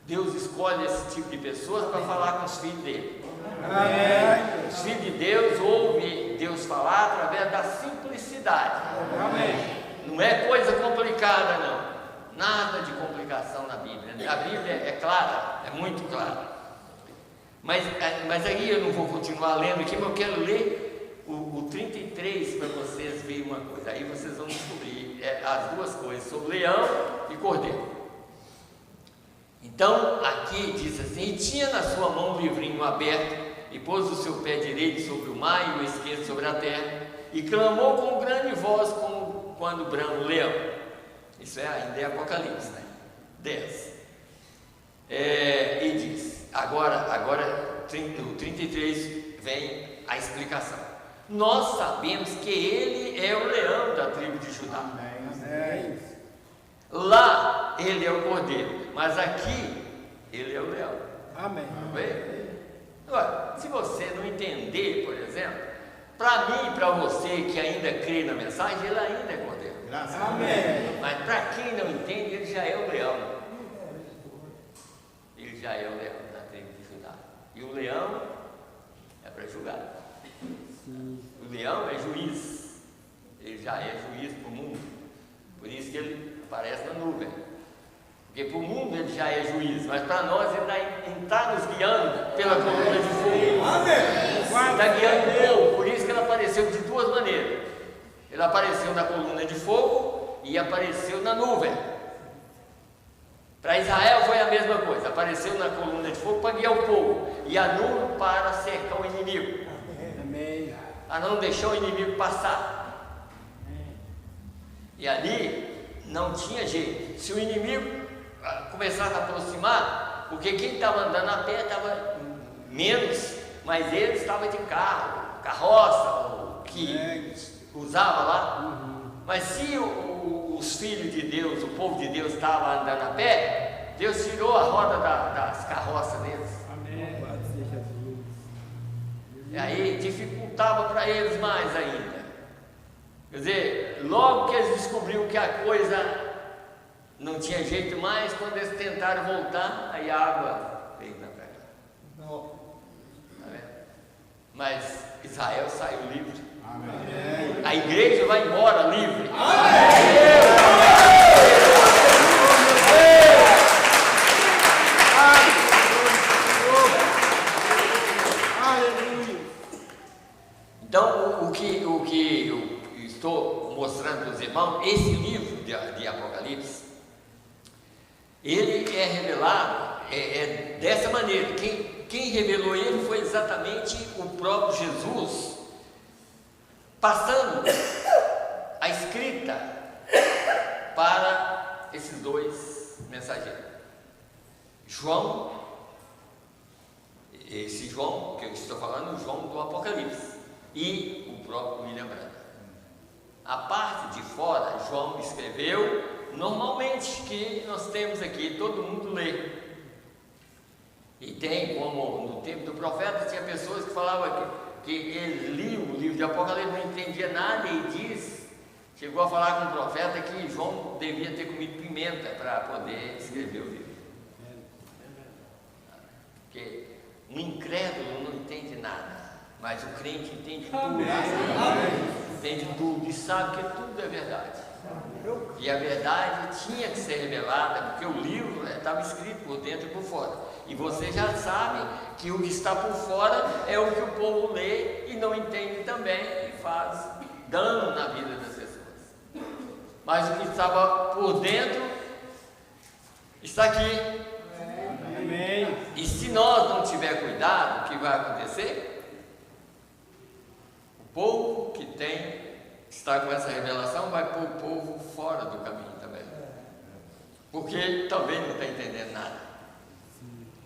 Deus escolhe esse tipo de pessoas para falar com os filhos dele. Amém. Os filhos de Deus ouvem Deus falar através da simplicidade. Amém. Não é coisa complicada, não. Nada de complicação na Bíblia. A Bíblia é clara, é muito clara. Mas aí eu não vou continuar lendo aqui, mas eu quero ler o 33 para vocês verem uma coisa. Aí vocês vão descobrir as duas coisas, sobre leão e cordeiro. Então, aqui diz assim: e tinha na sua mão um livrinho aberto, e pôs o seu pé direito sobre o mar e o esquerdo sobre a terra, e clamou com grande voz, como quando brama um leão. Isso ainda é Apocalipse, né? 10. E diz, agora o 33 vem a explicação. Nós sabemos que ele é o leão da tribo de Judá. Amém. Lá ele é o cordeiro, mas aqui ele é o leão. Amém. Agora, se você não entender, por exemplo, para mim e para você que ainda crê na mensagem, ele ainda é cordeiro. Amém. Mas para quem não entende, ele já é o leão. Ele já é o leão da tribo de Judá. E o leão é para julgar. O leão é juiz. Ele já é juiz para o mundo. Por isso que ele aparece na nuvem. Porque para o mundo ele já é juiz, mas para nós ele está nos guiando pela coluna de fogo. Está guiando o povo. Por isso que ele apareceu de duas maneiras. Ele apareceu na coluna de fogo e apareceu na nuvem. Para Israel foi a mesma coisa. Apareceu na coluna de fogo para guiar o povo e a nuvem para cercar o inimigo. Amém. A não deixar o inimigo passar. E ali não tinha jeito. Se o inimigo começasse a aproximar, porque quem estava andando a pé estava menos, mas ele estava de carro, carroça, o que usava lá. Mas se os filhos de Deus, o povo de Deus estava andando a pé, Deus tirou a roda das carroças deles. Amém. E aí dificultava para eles mais ainda. Quer dizer, logo que eles descobriram que a coisa não tinha jeito mais, quando eles tentaram voltar, aí a água veio na perna. Tá vendo? Mas Israel saiu livre. Amém. A igreja vai embora livre. Então, o que eu estou mostrando para os irmãos, esse livro de Apocalipse, ele é revelado dessa maneira. Quem revelou ele foi exatamente o próprio Jesus, passando a escrita para esses dois mensageiros. Esse João que eu estou falando, o João do Apocalipse, e o próprio William Branham. A parte de fora, João escreveu normalmente, que nós temos aqui, todo mundo lê. E tem, como no tempo do profeta, tinha pessoas que falavam que eles liam o livro de Apocalipse, não entendia nada, e chegou a falar com o profeta que João devia ter comido pimenta para poder escrever o livro. Porque um incrédulo não entende nada, mas o crente entende tudo. Entende tudo e sabe que tudo é verdade. E a verdade tinha que ser revelada, porque o livro estava escrito por dentro e por fora. E você já sabe que o que está por fora é o que o povo lê e não entende também, e faz dano na vida das pessoas. Mas o que estava por dentro está aqui. Amém. E se nós não tiver cuidado, o que vai acontecer? O povo que está com essa revelação vai pôr o povo fora do caminho também, porque também não está entendendo nada.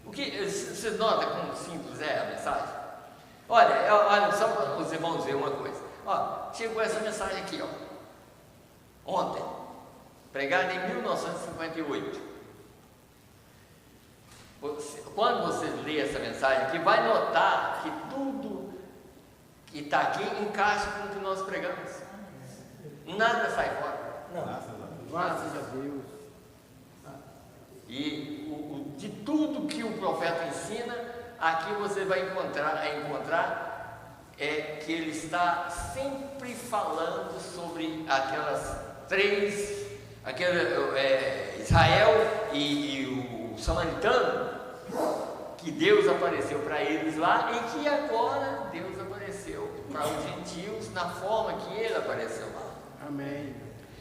Vocês notam como simples é a mensagem? Olha só para os irmãos verem uma coisa. Chegou essa mensagem aqui, ontem, pregada em 1958. Quando você lê essa mensagem aqui, vai notar que tudo que está aqui encaixa com o que nós pregamos. Nada sai fora. Graças a Deus. E de tudo que o profeta ensina, aqui você vai encontrar que ele está sempre falando sobre aquelas três, Israel e o samaritano, que Deus apareceu para eles lá, e que agora Deus apareceu para os gentios na forma que ele apareceu lá. Amém.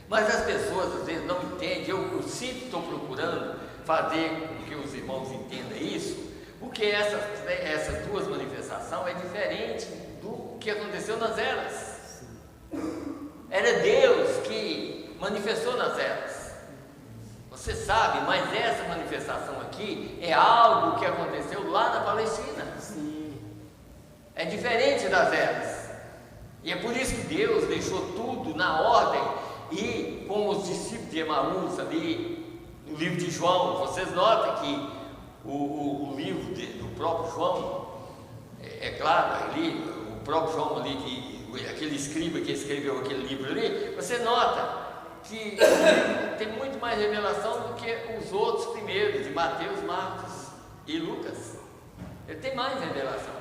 Mas as pessoas às vezes não entendem. Eu sempre estou procurando fazer com que os irmãos entendam isso, porque essas duas manifestações é diferente do que aconteceu nas eras. era Deus que manifestou nas eras. Você sabe, mas essa manifestação aqui é algo que aconteceu lá na Palestina. Sim. É diferente das eras. E é por isso que Deus deixou tudo na ordem. E com os discípulos de Emaús ali, no livro de João, vocês notam que o livro do próprio João, é claro, ali, o próprio João ali, aquele escriba que escreveu aquele livro ali, você nota que tem muito mais revelação do que os outros primeiros, de Mateus, Marcos e Lucas. Ele tem mais revelação.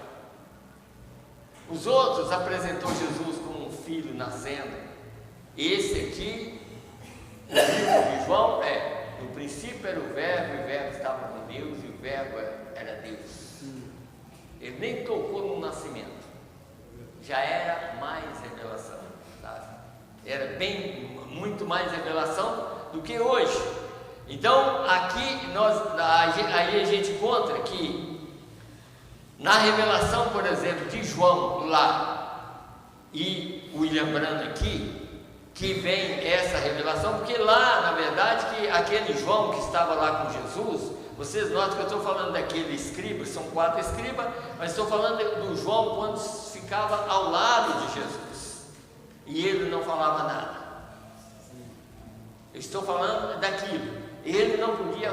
Os outros apresentou Jesus como um filho nascendo. Esse aqui, o livro de João, no princípio era o Verbo, e o Verbo estava com Deus, e o Verbo era Deus. Ele nem tocou no nascimento. Já era mais revelação, sabe? Era muito mais revelação do que hoje. Então, aqui aí a gente encontra que na revelação, por exemplo, de João lá e William Branham aqui, que vem essa revelação, porque lá, na verdade, que aquele João que estava lá com Jesus, vocês notam que eu estou falando daquele escriba, são 4 escribas, mas estou falando do João quando ficava ao lado de Jesus, e ele não falava nada. Eu estou falando daquilo, ele não podia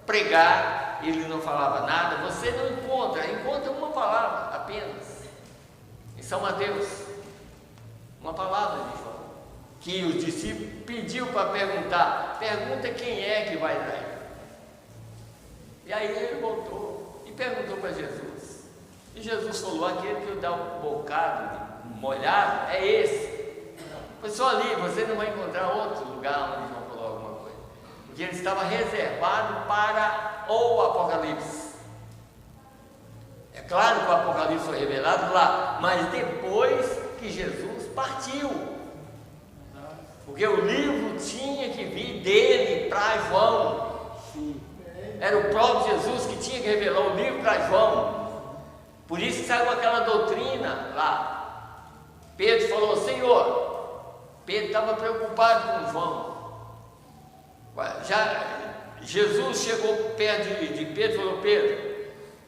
pregar, ele não falava nada, você não encontra uma palavra apenas, em São Mateus, uma palavra de João, que os discípulos pediu para pergunta quem é que vai trair. E aí ele voltou e perguntou para Jesus, e Jesus falou, aquele que eu dá um bocado molhado é esse. Foi só ali, você não vai encontrar outro lugar onde João falou alguma coisa, porque ele estava reservado para o Apocalipse. É claro que o Apocalipse foi revelado lá, mas depois que Jesus partiu, porque o livro tinha que vir dele para João. Era o próprio Jesus que tinha que revelar o livro para João. Por isso que saiu aquela doutrina lá. Pedro falou, Senhor, Pedro estava preocupado com João. Jesus chegou perto de Pedro e falou, Pedro,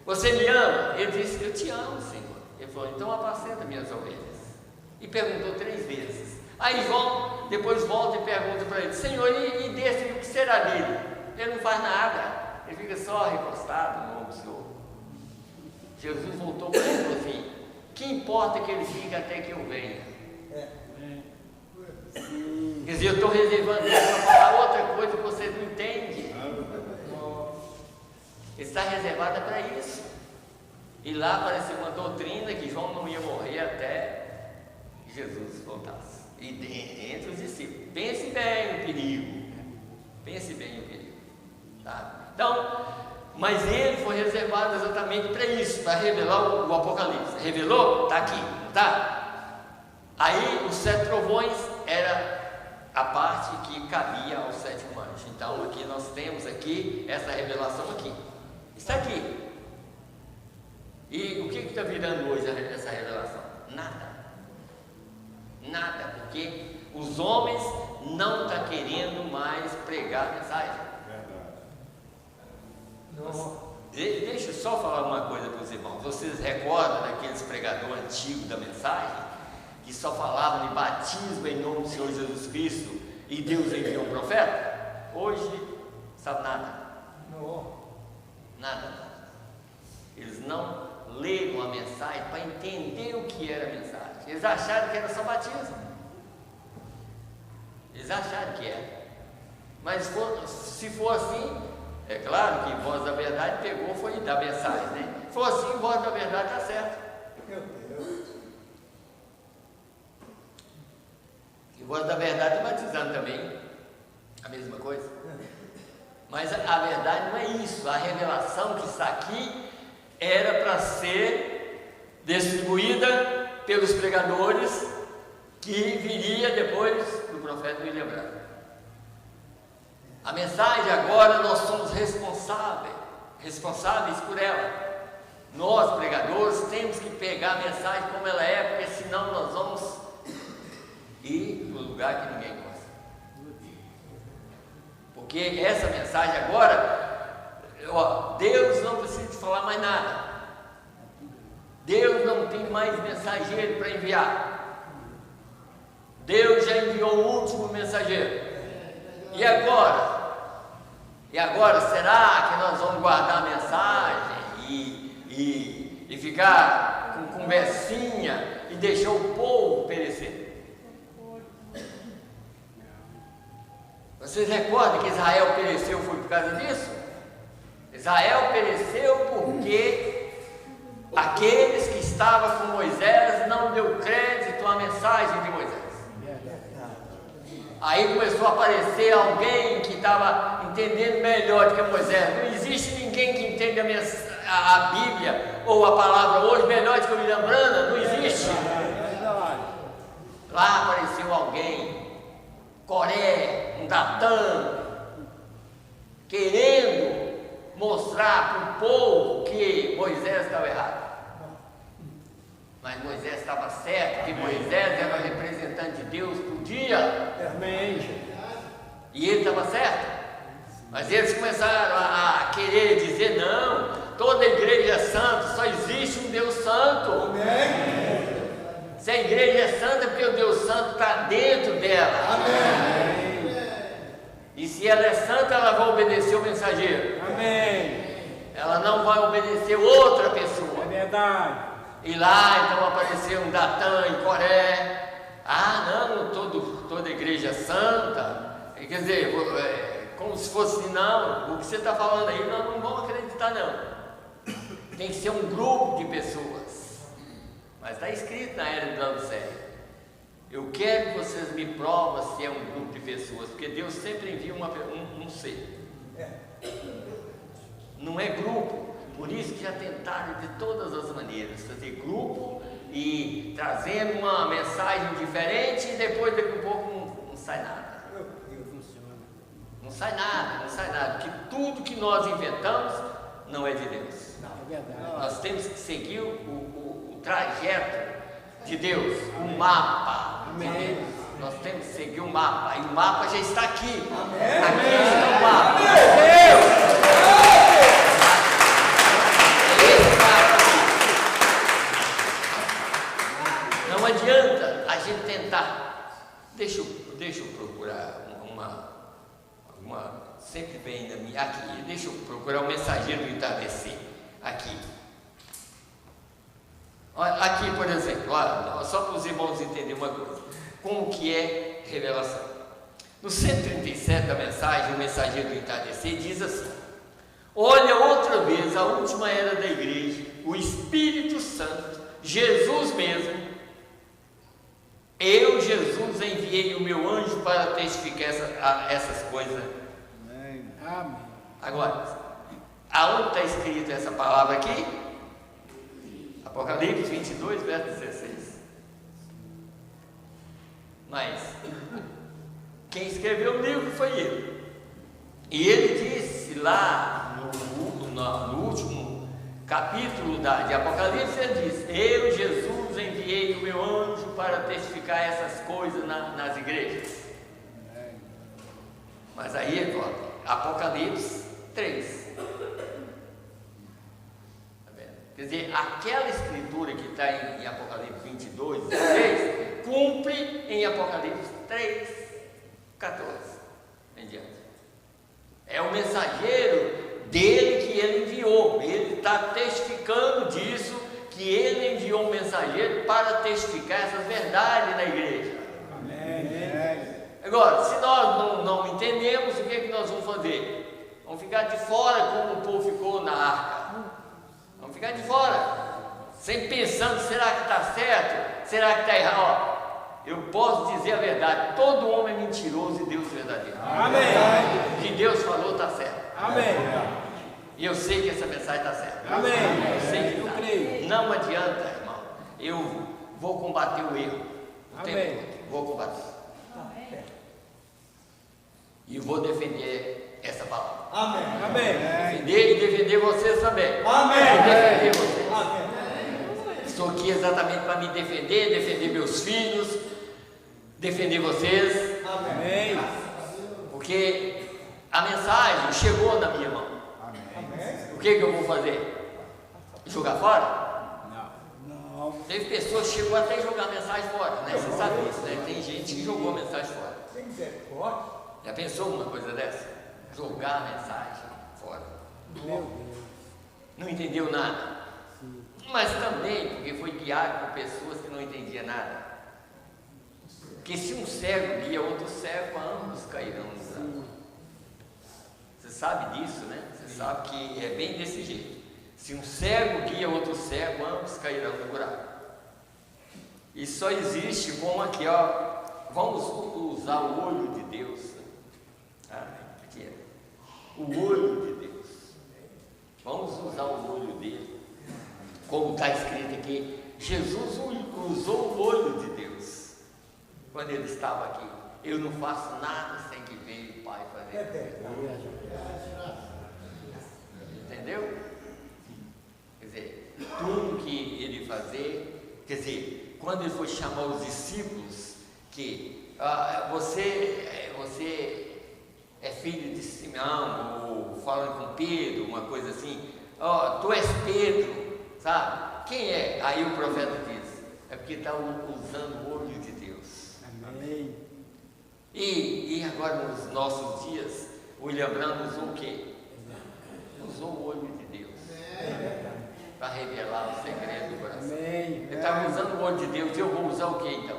você me ama? Ele disse, eu te amo, Senhor. Ele falou, então apacenta minhas ovelhas. E perguntou 3 vezes. Aí João depois volta e pergunta para ele, Senhor, e desse, o que será dele? Ele não faz nada, ele fica só recostado no ombro do Senhor. Jesus voltou para ele e falou assim, que importa que ele fique até que eu venha? Quer dizer, eu estou reservando ele para falar outra coisa que você não entende. Ele está reservado para isso. E lá apareceu uma doutrina que João não ia morrer até que Jesus voltasse. E entre os discípulos, pense bem o perigo. Pense bem o perigo. Tá? Então, mas ele foi reservado exatamente para isso, para revelar o Apocalipse. Revelou? Está aqui, não está? Aí os 7 trovões era a parte que cabia aos 7 anjos. Então aqui nós temos aqui essa revelação aqui. Está aqui. E o que está virando hoje essa revelação? Nada. Nada, porque os homens não estão querendo mais pregar a mensagem. Deixa eu só falar uma coisa para os irmãos. Vocês recordam daqueles pregadores antigos da mensagem que só falavam de batismo em nome do Senhor Jesus Cristo e Deus enviou um profeta? Hoje, sabe nada. Nada. Eles não leram a mensagem para entender o que era a mensagem. Eles acharam que era só batismo. Eles acharam que era. Mas se for assim, é claro que Voz da Verdade pegou, foi da mensagem, né? Se for assim, Voz da Verdade está certo. Meu Deus. E Voz da Verdade está batizando também. A mesma coisa. Mas a verdade não é isso. A revelação que está aqui era para ser distribuída pelos pregadores que viria depois do profeta William Branham. A mensagem agora nós somos responsáveis por ela. Nós, pregadores, temos que pegar a mensagem como ela é, porque senão nós vamos ir para o lugar que ninguém gosta. Porque essa mensagem agora, Deus não precisa de falar mais nada. Deus não tem mais mensageiro para enviar. Deus já enviou o último mensageiro. E agora? Será que nós vamos guardar a mensagem e ficar com conversinha e deixar o povo perecer? Vocês recordam que Israel pereceu foi por causa disso? Israel pereceu porque aqueles que estavam com Moisés não deu crédito à mensagem de Moisés. Aí começou a aparecer alguém que estava entendendo melhor do que Moisés. Não existe ninguém que entenda a Bíblia ou a palavra hoje melhor do que o William Branham. Não existe. Lá apareceu alguém, Coré, um Datã, querendo mostrar para o povo que Moisés estava errado. Mas Moisés estava certo, que Moisés era o representante de Deus por dia. E ele estava certo. Mas eles começaram a querer dizer: não, toda a igreja é santa, só existe um Deus santo. Amém. Se a igreja é santa, é porque o Deus santo está dentro dela. Amém. E se ela é santa, ela vai obedecer o mensageiro. Amém. Ela não vai obedecer outra pessoa. É verdade. E lá então apareceu um Datã e Coré. Não, toda igreja santa. Quer dizer, como se fosse, não, o que você está falando aí, nós não vamos acreditar, não. Tem que ser um grupo de pessoas. Mas está escrito na Era do Plano Sério. Eu quero que vocês me provem se é um grupo de pessoas, porque Deus sempre envia um ser. Não é grupo. Por isso que já tentaram de todas as maneiras fazer grupo e trazendo uma mensagem diferente, e depois daqui a pouco não sai nada. Não sai nada, porque tudo que nós inventamos não é de Deus. Nós temos que seguir o trajeto de Deus, o mapa de Deus. Nós temos que seguir o mapa, e o mapa já está aqui. Aqui está o mapa. Não adianta a gente tentar. Deixa eu procurar sempre vem na minha aqui. Deixa eu procurar o mensageiro do entardecer aqui. Olha, aqui, por exemplo, só para os irmãos entenderem uma coisa, como que é revelação. No 137 da mensagem, o mensageiro do entardecer diz assim: olha outra vez a última era da igreja, o Espírito Santo, Jesus mesmo. Eu, Jesus, enviei o meu anjo para testificar essas coisas. Amém. Agora, aonde está escrito essa palavra aqui? Apocalipse 22, verso 16. Mas quem escreveu o livro foi ele. E ele disse lá no último capítulo de Apocalipse, ele diz: eu, Jesus, enviei o meu anjo para testificar essas coisas nas igrejas. Mas aí, Apocalipse 3. Quer dizer, aquela escritura que está em Apocalipse 22, 16, cumpre em Apocalipse 3, 14 em diante. É o mensageiro dele que ele enviou. Ele está testificando disso, que ele enviou um mensageiro para testificar essas verdades na igreja. Amém. Agora, se nós não entendemos, o que é que nós vamos fazer? Vamos ficar de fora como o povo ficou na arca. Vamos ficar de fora, sempre pensando: será que está certo? Será que está errado? Eu posso dizer a verdade: todo homem é mentiroso e Deus é verdadeiro. Amém. O que Deus falou está certo. Amém. E eu sei que essa mensagem está certa. Amém. Eu sei que tá. Não adianta, irmão. Eu vou combater o erro o tempo todo. Vou combater. E vou defender essa palavra. Amém. Amém. Defender e defender vocês também. Amém. Defender vocês. Amém. Estou aqui exatamente para me defender meus filhos, defender vocês. Amém. Porque a mensagem chegou na minha mão. O que eu vou fazer? Jogar fora? Não. Teve pessoas que chegou até jogar a mensagem fora, né? Você sabe disso, né? Tem gente que jogou a mensagem fora. Já pensou uma coisa dessa? Jogar a mensagem fora. Meu Deus. Não entendeu nada. Mas também porque foi guiado por pessoas que não entendiam nada. Porque se um cego guia outro cego, ambos cairão no buraco. Você sabe disso, né? Você sabe que é bem desse jeito. Se um cego guia outro cego, ambos cairão no buraco. E só existe como aqui, ó. Vamos usar o olho de Deus. Aqui é. O olho de Deus. Vamos usar o olho dele. Como está escrito aqui, Jesus usou o olho de Deus. Quando ele estava aqui, eu não faço nada sem que venha o Pai fazer. Entendeu? Quer dizer, tudo que ele fazer, quer dizer, quando ele foi chamar os discípulos, que você é filho de Simão, ou falando com Pedro, uma coisa assim, tu és Pedro, sabe? Quem é? Aí o profeta diz, é porque está usando o olho de Deus. Amém. E agora nos nossos dias, William Branham usou o quê? Usou o olho de Deus para revelar o segredo do coração. Amém. Ele estava usando o olho de Deus, e eu vou usar o quê então?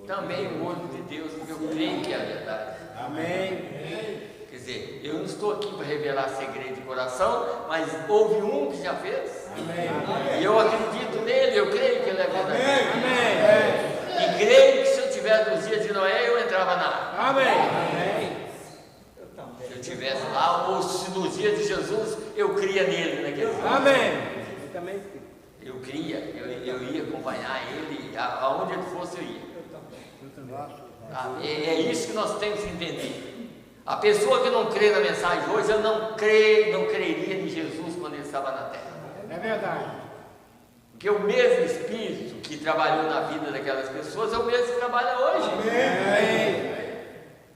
Também o olho de Deus, porque eu creio que é a verdade. Amém. Quer dizer, eu não estou aqui para revelar segredo de coração, mas houve um que já fez. Amém. E eu acredito nele, eu creio que ele é verdadeiro. Amém. E creio que se eu tivesse nos dias de Noé, eu entrava na água. Amém. Se eu estivesse lá, ou se nos dias de Jesus, eu cria nele naquele dia. Amém. Eu também. Eu cria, eu ia acompanhar ele, aonde ele fosse eu ia. É isso que nós temos que entender. A pessoa que não crê na mensagem hoje, eu não creria em Jesus quando ele estava na terra. É verdade. Porque o mesmo Espírito que trabalhou na vida daquelas pessoas é o mesmo que trabalha hoje. Amém.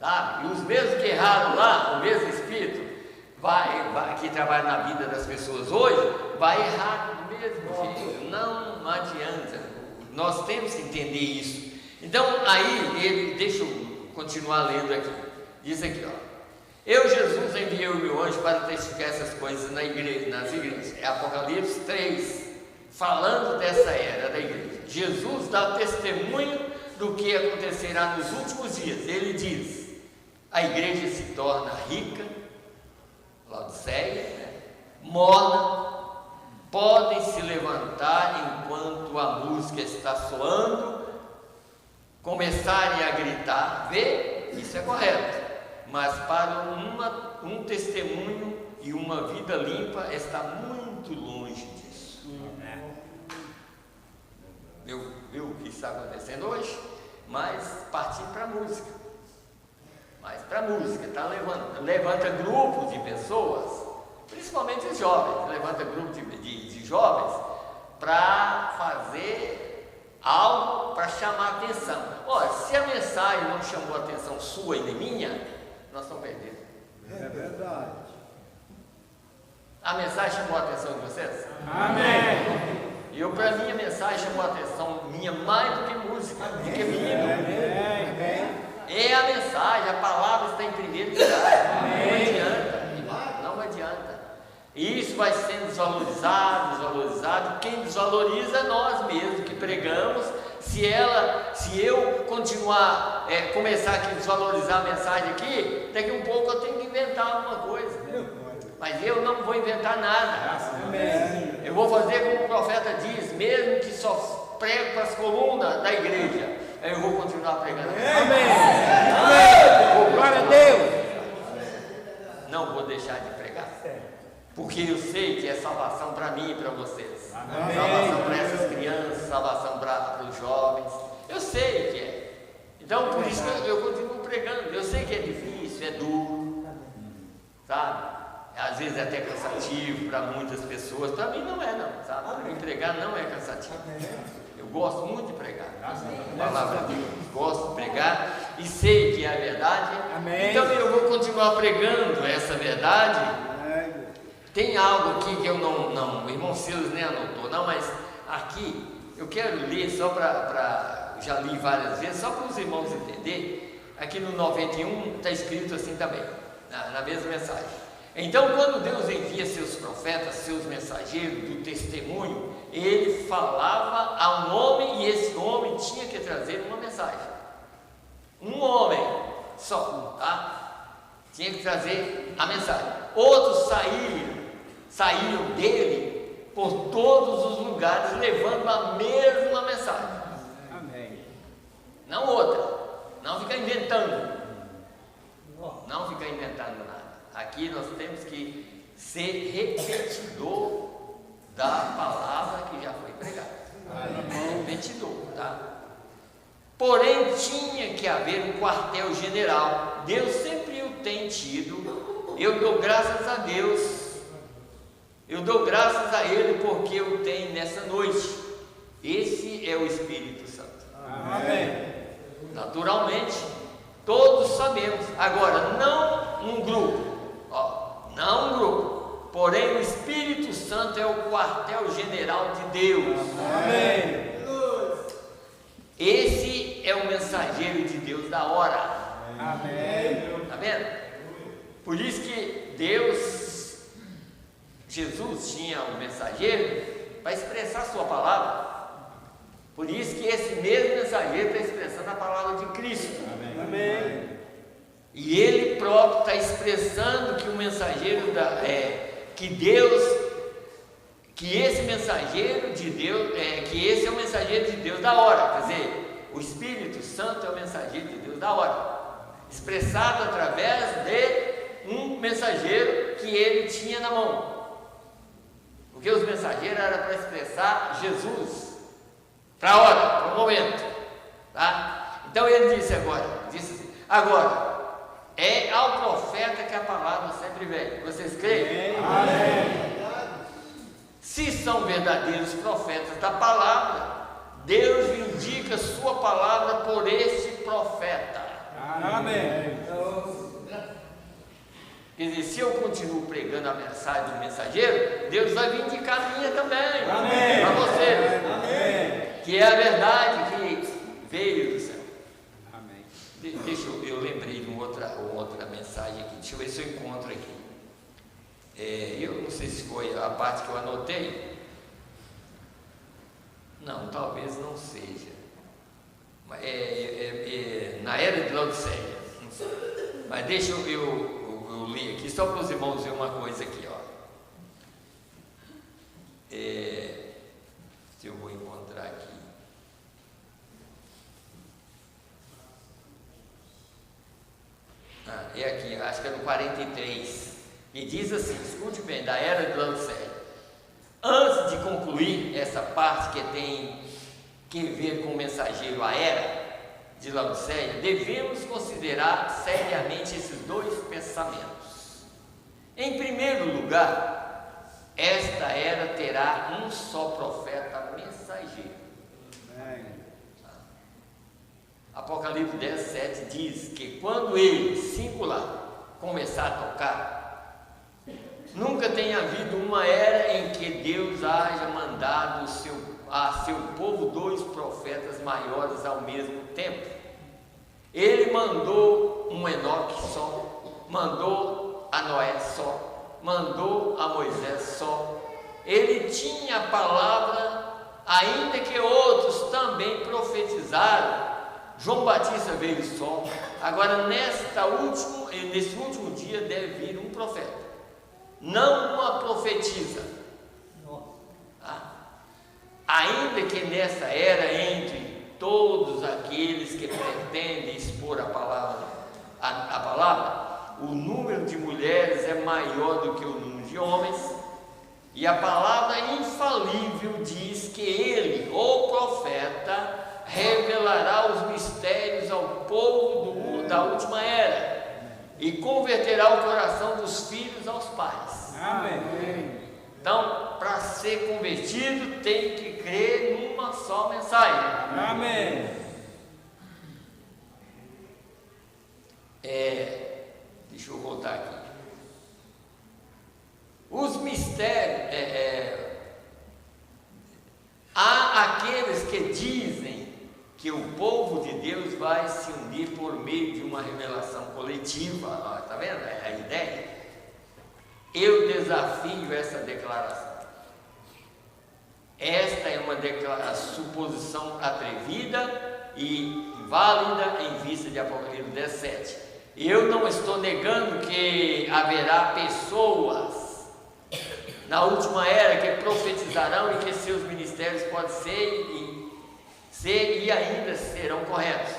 Tá? E os mesmos que erraram lá, o mesmo Espírito que trabalha na vida das pessoas hoje, vai errar do mesmo jeito. Não adianta. Nós temos que entender isso. Então, aí, deixa eu continuar lendo aqui. Diz aqui, ó. Eu, Jesus, enviei o meu anjo para testificar essas coisas nas igrejas. É Apocalipse 3, falando dessa era da igreja. Jesus dá testemunho do que acontecerá nos últimos dias. Ele diz, a igreja se torna rica, Laodiceia, né? Morna, podem se levantar enquanto a música está soando, começarem a gritar, vê, isso é correto. Mas para um testemunho e uma vida limpa está muito longe disso. Viu o que está acontecendo hoje? Mas partir para a música. Mas para a música, tá? Levanta grupos de pessoas, principalmente os jovens, levanta grupos de jovens para fazer algo para chamar a atenção. Olha, se a mensagem não chamou a atenção sua e nem minha, nós estamos perdendo. É verdade. A mensagem chamou a atenção de vocês? Amém. Para mim, a mensagem chamou a atenção minha mais do que música, do que menino. É a mensagem, a palavra está em primeiro lugar. Não adianta, não adianta. E isso vai sendo desvalorizado. Quem desvaloriza é nós mesmos que pregamos. Se eu continuar, começar aqui a desvalorizar a mensagem aqui, daqui um pouco eu tenho que inventar alguma coisa. Mas eu não vou inventar nada. Eu vou fazer como o profeta diz, mesmo que só prego para as colunas da igreja, eu vou continuar pregando. Amém. Amém. Glória a Deus. Não vou deixar de pregar. Porque eu sei que é salvação para mim e para vocês. Amém. Salvação para essas crianças, salvação para os jovens. Eu sei que é. Então, por isso que eu continuo pregando. Eu sei que é difícil, é duro, sabe? Às vezes é até cansativo para muitas pessoas. Para mim não é, não, sabe? Para mim pregar não é cansativo. Eu Eu gosto muito de pregar. A palavra de Deus. Gosto de pregar e sei que é a verdade. Amém. Então eu vou continuar pregando essa verdade. Tem algo aqui que eu não o irmão Silas nem anotou, não, mas aqui eu quero ler só para já li várias vezes, só para os irmãos entenderem. Aqui no 91 está escrito assim também, na mesma mensagem. Então, quando Deus envia seus profetas, seus mensageiros do testemunho, ele falava a um homem e esse homem tinha que trazer uma mensagem. Um homem só, tá? Tinha que trazer a mensagem. Outros saíam dele por todos os lugares levando a mesma mensagem. Amém. Não outra. Não ficar inventando. Não ficar inventando nada. Aqui nós temos que ser repetidor da palavra que já foi pregada. Repetidor, tá? Porém, tinha que haver um quartel-general. Deus sempre o tem tido. Eu dou graças a Deus. Eu dou graças a Ele porque o tem nessa noite. Esse é o Espírito Santo. Amém. Naturalmente, todos sabemos. Agora, não um grupo. Não um grupo. Porém, o Espírito Santo é o quartel-general de Deus. Amém. Esse é o mensageiro de Deus da hora. Amém. Está vendo? Por isso que Jesus tinha um mensageiro para expressar a sua palavra. Por isso que esse mesmo mensageiro está expressando a palavra de Cristo. Amém. E ele próprio está expressando que o mensageiro que esse mensageiro de Deus, que esse é o mensageiro de Deus da hora. Quer dizer, o Espírito Santo é o mensageiro de Deus da hora, expressado através de um mensageiro que ele tinha na mão. Porque os mensageiros eram para expressar Jesus, para a hora, para o momento, tá? Então ele disse assim, agora, é ao profeta que a palavra sempre vem. Vocês creem? Amém. Se são verdadeiros profetas da palavra, Deus indica sua palavra por esse profeta. Amém. Quer dizer, se eu continuo pregando a mensagem do mensageiro, Deus vai vindicar a minha também. Amém. Para vocês. Amém. Que é a verdade que veio do céu. Amém. Eu lembrei de uma outra mensagem aqui. Deixa eu ver se eu encontro aqui. Eu não sei se foi a parte que eu anotei. Não, talvez não seja. Na era de Laodiceia. Não sei. Mas deixa eu ler aqui, só para os irmãos ver uma coisa aqui, ó. Se eu vou encontrar aqui. É aqui, acho que é no 43. E diz assim, escute bem, da era de Laodiceia. Antes de concluir essa parte que tem que ver com o mensageiro, a era de Laodiceia, devemos considerar seriamente esses dois pensamentos. Em primeiro lugar, esta era terá um só profeta mensageiro. Apocalipse 10, 7 diz que quando ele, singular, começar a tocar, nunca tem havido uma era em que Deus haja mandado a seu povo dois profetas maiores ao mesmo tempo. Ele mandou um Enoque só, mandou a Noé só, mandou a Moisés só. Ele tinha a palavra, ainda que outros também profetizaram. João Batista veio só. Agora nesse último dia deve vir um profeta, não uma profetisa. Ainda que nessa era, entre todos aqueles que pretendem expor a palavra, o número de mulheres é maior do que o número de homens, e a palavra infalível diz que ele, o profeta, revelará os mistérios ao povo da última era e converterá o coração dos filhos aos pais. Amém. Então, para ser convertido, tem que crer numa uma só mensagem. Amém. Deixa eu voltar aqui. Os mistérios, há aqueles que dizem que o povo de Deus vai se unir por meio de uma revelação coletiva. Está vendo? É a ideia. Eu desafio essa declaração. Esta é uma suposição atrevida e válida em vista de Apocalipse 17. Eu não estou negando que haverá pessoas na última era que profetizarão e que seus ministérios podem ser e ainda serão corretos.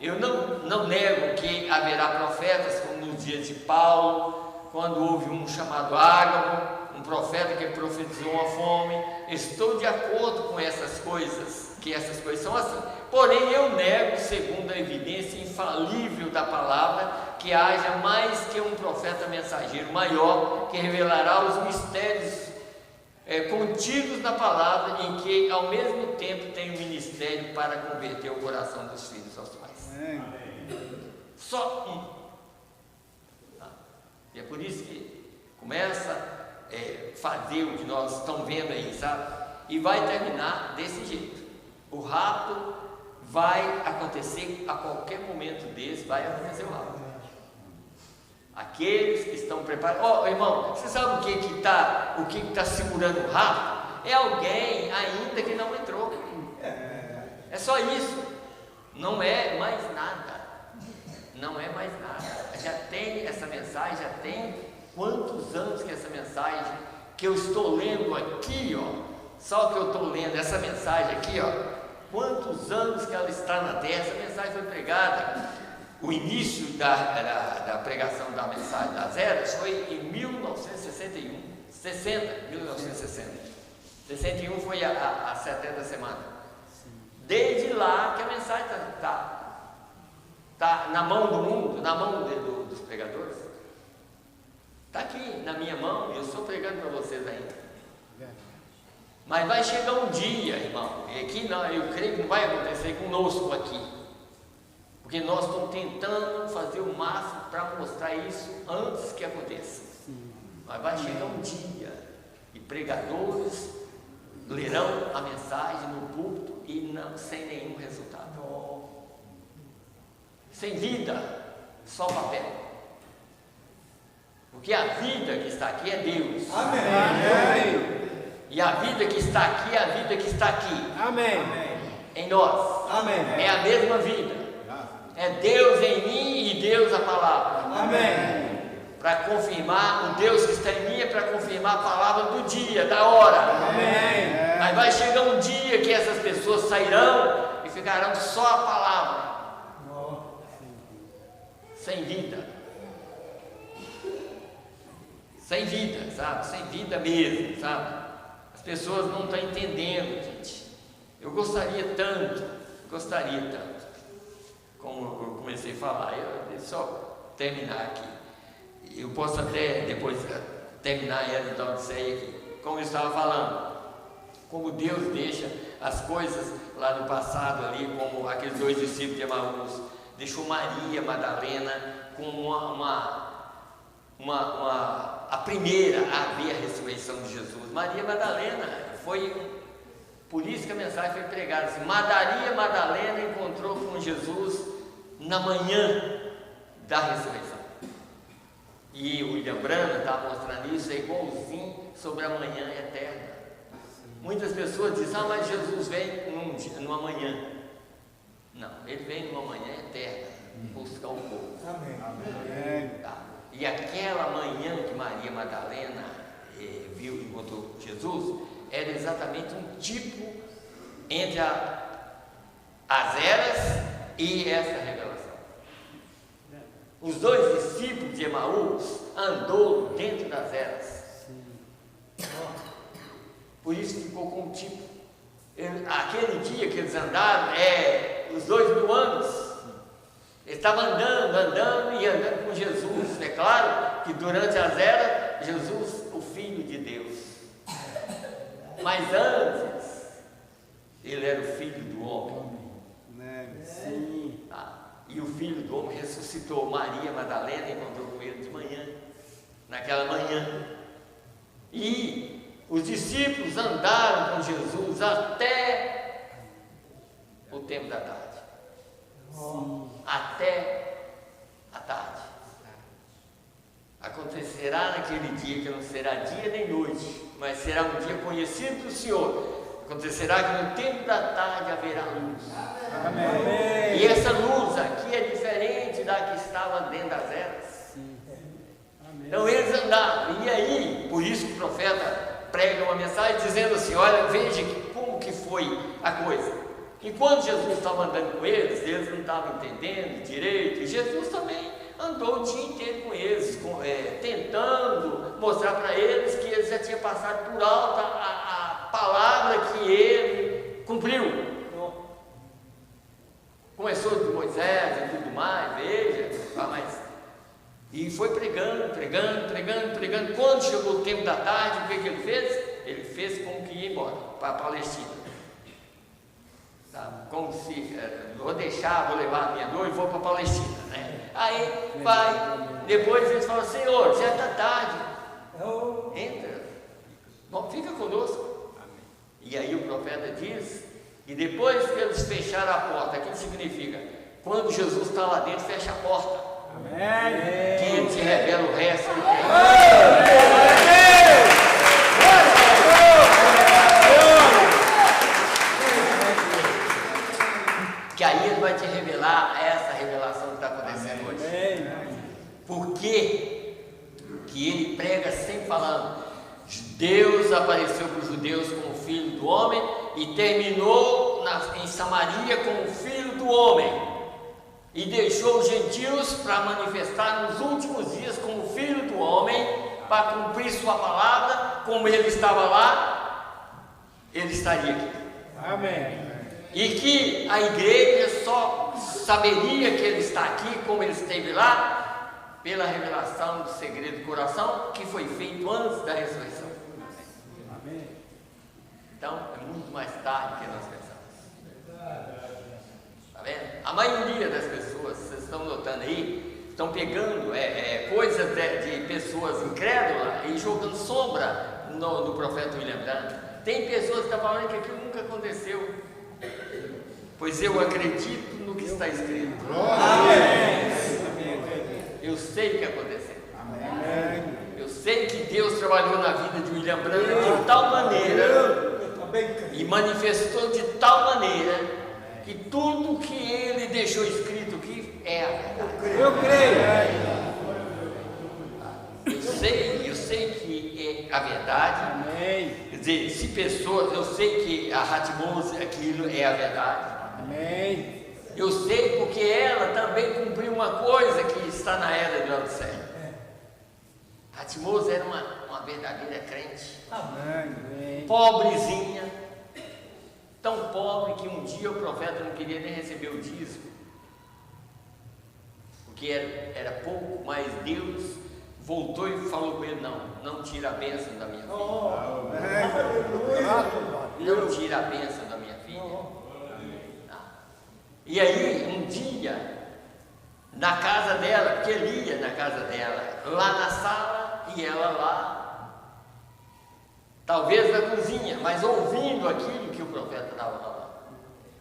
Eu não nego que haverá profetas, como nos dias de Paulo, quando houve um chamado Ágabo, um profeta que profetizou uma fome. Estou de acordo com essas coisas, que essas coisas são assim. Porém, eu nego, segundo a evidência infalível da palavra, que haja mais que um profeta mensageiro maior que revelará os mistérios contidos na palavra, em que ao mesmo tempo tem o ministério para converter o coração dos filhos aos pais. Só um. E é por isso que começa a fazer o que nós estamos vendo aí, sabe? E vai terminar desse jeito. O rapto vai acontecer a qualquer momento desse, vai acontecer o rapto. Aqueles que estão preparados. Irmão, você sabe o que está segurando o rapto? É alguém ainda que não entrou. É só isso. Não é mais nada. Não é mais nada. Já tem essa mensagem, já tem quantos anos que essa mensagem que eu estou lendo aqui, só que eu estou lendo essa mensagem aqui, quantos anos que ela está na terra. Essa mensagem foi pregada. O início da pregação da mensagem das eras foi em 1961, 1960. 61 foi a 70 semana. Desde lá que a mensagem está na mão do mundo, na mão dos pregadores. Está aqui na minha mão e eu estou pregando para vocês ainda. Mas vai chegar um dia, irmão, e aqui não, eu creio que não vai acontecer conosco aqui. Porque nós estamos tentando fazer o máximo para mostrar isso antes que aconteça. Mas vai chegar um dia e pregadores lerão a mensagem no púlpito e não sem nenhum resultado. Sem vida, só papel. Porque a vida que está aqui é Deus. Amém. E a vida que está aqui é a vida que está aqui. Amém. Em nós. Amém. É a mesma vida. É Deus em mim e Deus a palavra. Amém. Para confirmar, o Deus que está em mim é para confirmar a palavra do dia, da hora. Amém. Mas vai chegar um dia que essas pessoas sairão e ficarão só a palavra. Sem vida. Sem vida, sabe? Sem vida mesmo, sabe? As pessoas não estão entendendo, gente. Eu gostaria tanto, como eu comecei a falar, deixa eu só terminar aqui. Eu posso até depois terminar ela da Odisseia aqui. Como eu estava falando, como Deus deixa as coisas lá no passado ali, como aqueles 2 discípulos de Emaús, deixou Maria Madalena como a primeira a ver a ressurreição de Jesus. Maria Madalena foi, por isso que a mensagem foi pregada assim: Maria Madalena encontrou com Jesus na manhã da ressurreição. E o William Branham está mostrando isso, é igualzinho sobre a manhã eterna. Muitas pessoas dizem: mas Jesus vem numa manhã. Não, ele vem numa manhã eterna, buscar o povo. Amém. Tá? E aquela manhã que Maria Madalena viu e encontrou Jesus, era exatamente um tipo entre as eras e essa revelação. Os 2 discípulos de Emaús andou dentro das eras. Por isso ficou com um tipo. Aquele dia que eles andaram, os 2000 anos, eles estavam andando com Jesus. É claro que durante as eras, Jesus, o Filho de Deus. Mas antes, Ele era o Filho do Homem. Sim. E o Filho do Homem ressuscitou. Maria Madalena encontrou com ele de manhã, naquela manhã. E os discípulos andaram com Jesus até o tempo da tarde. Até a tarde. Acontecerá naquele dia, que não será dia nem noite, mas será um dia conhecido do Senhor. Acontecerá que no tempo da tarde haverá luz. Amém. E essa luz aqui é diferente da que estava dentro das eras. Então eles andaram. E aí, por isso que o profeta prega uma mensagem dizendo assim: olha, veja como que foi a coisa. Enquanto Jesus estava andando com eles não estavam entendendo direito. E Jesus também andou o dia inteiro com eles, tentando mostrar para eles que eles já tinham passado por alto a palavra que ele cumpriu. Começou de Moisés e tudo mais, veja, e foi pregando. Quando chegou o tempo da tarde, o que ele fez? Ele fez como que ia embora para a Palestina. Como se, vou levar a minha noiva e vou para a Palestina, né? Aí vai, depois eles falam: Senhor, já está tarde, entra, bom, fica conosco. E aí o profeta diz, e depois que eles fecharam a porta, o que significa? Quando Jesus está lá dentro, fecha a porta. Amém. Que ele te revela o resto. Que aí ele vai te revelar essa revelação que está acontecendo hoje. Por que ele prega sempre falando: Deus apareceu para os judeus como Filho do Homem e terminou em Samaria como Filho do Homem, e deixou os gentios para manifestar nos últimos dias como Filho do Homem, para cumprir sua palavra. Como ele estava lá, ele estaria aqui. Amém. E que a igreja só saberia que ele está aqui, como ele esteve lá, pela revelação do segredo do coração, que foi feito antes da ressurreição. Amém. Então, é muito mais tarde que nós pensamos. Está vendo? A maioria das pessoas, vocês estão notando aí, estão pegando coisas de pessoas incrédulas e jogando sombra no profeta William Branham. Tem pessoas que estão falando que aquilo nunca aconteceu. Pois eu acredito no que está escrito. Eu sei o que aconteceu. Eu sei que Deus trabalhou na vida de William Branham de tal maneira e manifestou de tal maneira que tudo que ele deixou escrito aqui é a verdade. Eu creio. Eu sei que é a verdade. Amém. Quer dizer, se pessoas, eu sei que a Hatmose, aquilo é a verdade. Amém. Eu sei porque ela também cumpriu uma coisa que está na era do Laodiceia. Hatmose era uma verdadeira crente. Amém. Pobrezinha. Tão pobre que um dia o profeta não queria nem receber o dízimo. Porque era pouco, mas Deus voltou e falou com ele: não tira a bênção da minha filha. Não tira a bênção da minha filha. E aí, um dia, na casa dela, porque ele ia na casa dela, lá na sala e ela lá, talvez na cozinha, mas ouvindo aquilo que o profeta estava falando,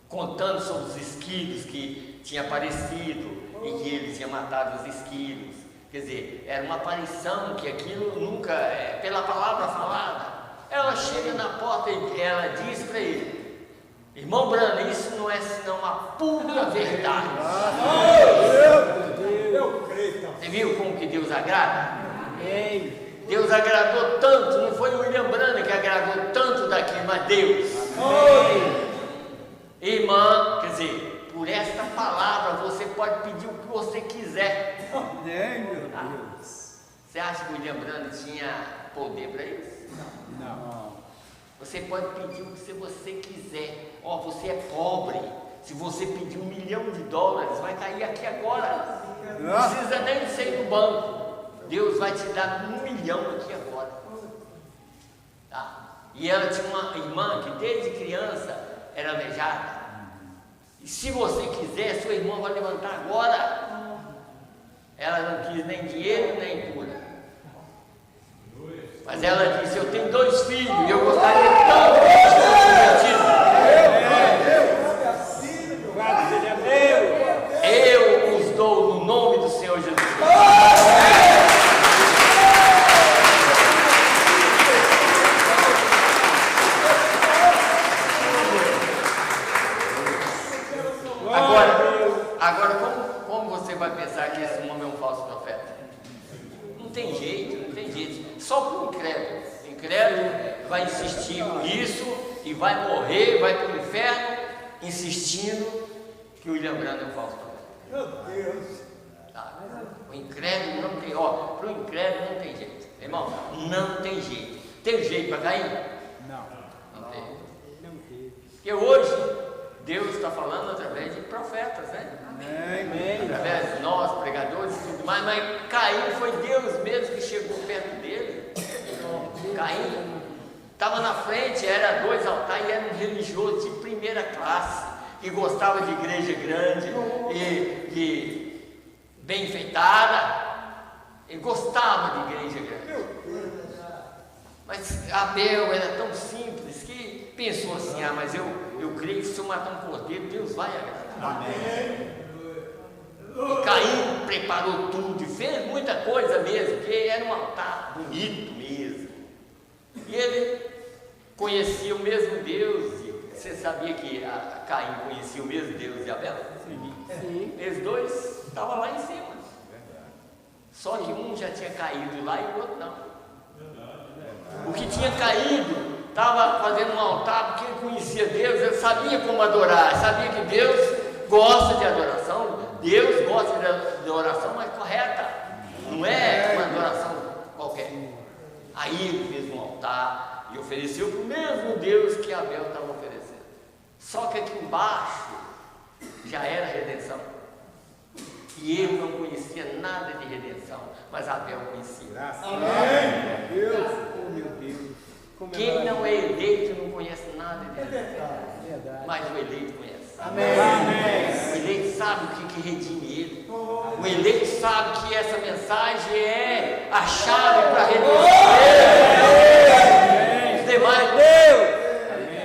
contando sobre os esquilos que tinha aparecido e que ele tinha matado os esquilos. Quer dizer, era uma aparição que aquilo nunca, pela palavra falada. Ela chega na porta e ela diz para ele: Irmão Branham, isso não é senão uma pura verdade. Eu creio. Você viu como que Deus agrada? Deus agradou tanto, não foi o William Branham que agradou tanto daqui, mas Deus. Irmã, quer dizer, por esta palavra você pode pedir o que você quiser. Você acha que o William Branham tinha poder para isso? Não. Você pode pedir o que você quiser. Você é pobre. Se você pedir $1 milhão, vai cair aqui agora. Não precisa nem ser no banco. Deus vai te dar $1 milhão aqui agora. Tá? E ela tinha uma irmã que desde criança era aleijada. E se você quiser, sua irmã vai levantar agora. Ela não quis nem dinheiro, nem cura. Mas ela disse, eu tenho 2 filhos e eu gostaria tanto de ser convertido. Eu os dou no nome do Senhor Jesus Cristo. Agora como você vai pensar que esse homem é um falso profeta? Não tem jeito, não tem jeito. Só para o incrédulo. O incrédulo vai insistir com isso e vai morrer, vai para o inferno, insistindo que o William Branham é um falso profeta. Meu Deus! Tá? O incrédulo não tem, para o incrédulo não tem jeito. Irmão, não tem jeito. Tem jeito para cair? Não. Não tem. Não tem. Porque hoje Deus está falando através de profetas, né? Amém. Através de nós, pregadores e tudo mais, mas Caim foi Deus mesmo que chegou perto dele. Caim estava na frente, era 2 altares e era um religioso de primeira classe, que gostava de igreja grande e bem enfeitada. Ele gostava de igreja grande. Mas Abel era tão simples que pensou assim, mas eu creio que se eu matar um cordeiro, Deus vai agradar. Amém. E Caim preparou tudo e fez muita coisa mesmo, porque era um altar bonito mesmo. E ele conhecia o mesmo Deus. E você sabia que Caim conhecia o mesmo Deus de Abel? Sim. Eles dois estavam lá em cima. Só que um já tinha caído lá e o outro não. O que tinha caído estava fazendo um altar porque ele conhecia Deus, ele sabia como adorar, sabia que Deus gosta de adoração. Deus gosta de adoração mais correta, não é uma adoração qualquer. Aí ele fez um altar e ofereceu para o mesmo Deus que Abel estava oferecendo. Só que aqui embaixo já era redenção. E ele não conhecia nada de redenção, mas Abel conhecia. Amém. Deus, oh meu Deus. Quem não é eleito não conhece nada de redenção, Verdade. mas o eleito conhece. Amém. O eleito sabe o que redime ele. O eleito sabe que essa mensagem é a chave para a redenção dele. Os demais,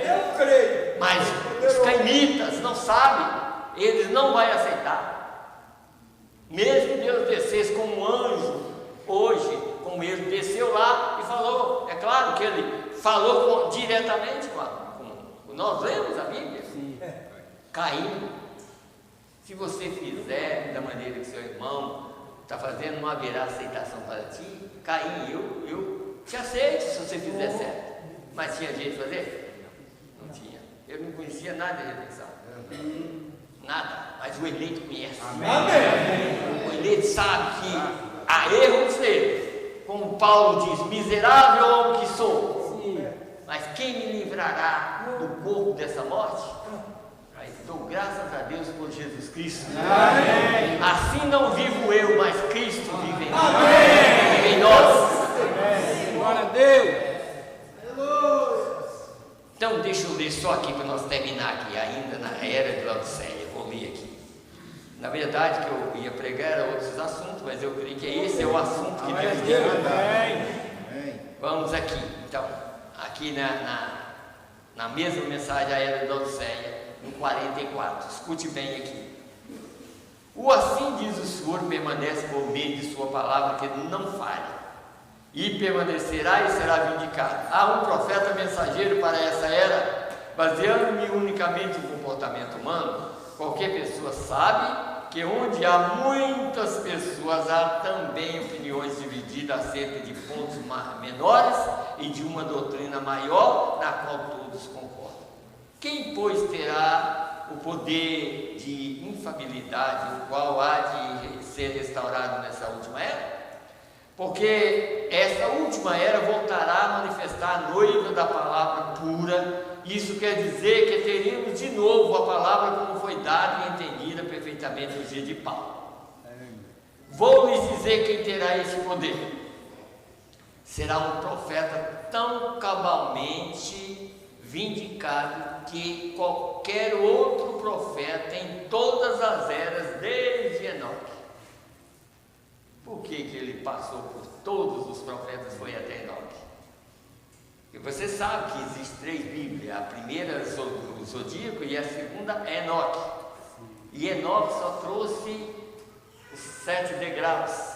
Eu creio. mas os cainitas não sabem, eles não vão aceitar. Mesmo Deus descesse como um anjo, hoje, como ele desceu lá e falou, é claro que ele falou diretamente com nós lemos a Bíblia. Sim. Caim, se você fizer da maneira que seu irmão está fazendo, não haverá aceitação para ti. Caim, eu te aceito se você fizer certo. Mas tinha jeito de fazer? Não tinha. Eu não conhecia nada de redenção. Nada. Mas o eleito conhece. Amém. O eleito sabe que há erros dele. Como Paulo diz, miserável homem que sou. Sim. Mas quem me livrará do corpo dessa morte? Mas dou graças a Deus por Jesus Cristo. Amém. Assim não vivo eu, mas Cristo vive em mim. Amém. Vive em nós. Amém. Glória a Deus. Então deixa eu ler só aqui para nós terminar aqui, ainda na era de Laodiceia. Vou ler aqui. Na verdade que eu ia pregar era outros assuntos, mas eu creio que esse é o assunto que Deus quer mandar. Vamos aqui, então, aqui na mesma mensagem da era de Laodiceia, no 44, escute bem aqui. O assim diz o Senhor permanece por meio de sua palavra, que não falha, e permanecerá e será vindicado. Há um profeta mensageiro para essa era, baseando-me unicamente no comportamento humano. Qualquer pessoa sabe que onde há muitas pessoas, há também opiniões divididas acerca de pontos menores e de uma doutrina maior, na qual todos concordam. Quem, pois, terá o poder de infabilidade, o qual há de ser restaurado nessa última era? Porque essa última era voltará a manifestar a noiva da palavra pura. Isso quer dizer que teríamos de novo a palavra como foi dada e entendida perfeitamente no dia de Paulo. Vou lhes dizer quem terá esse poder. Será um profeta tão cabalmente vindicado que qualquer outro profeta em todas as eras, desde Enoque. Por que ele passou por todos os profetas e foi até Enoque? E você sabe que existem 3 Bíblias, a primeira é o Zodíaco e a segunda é Enoque. E Enoque só trouxe os 7 degraus,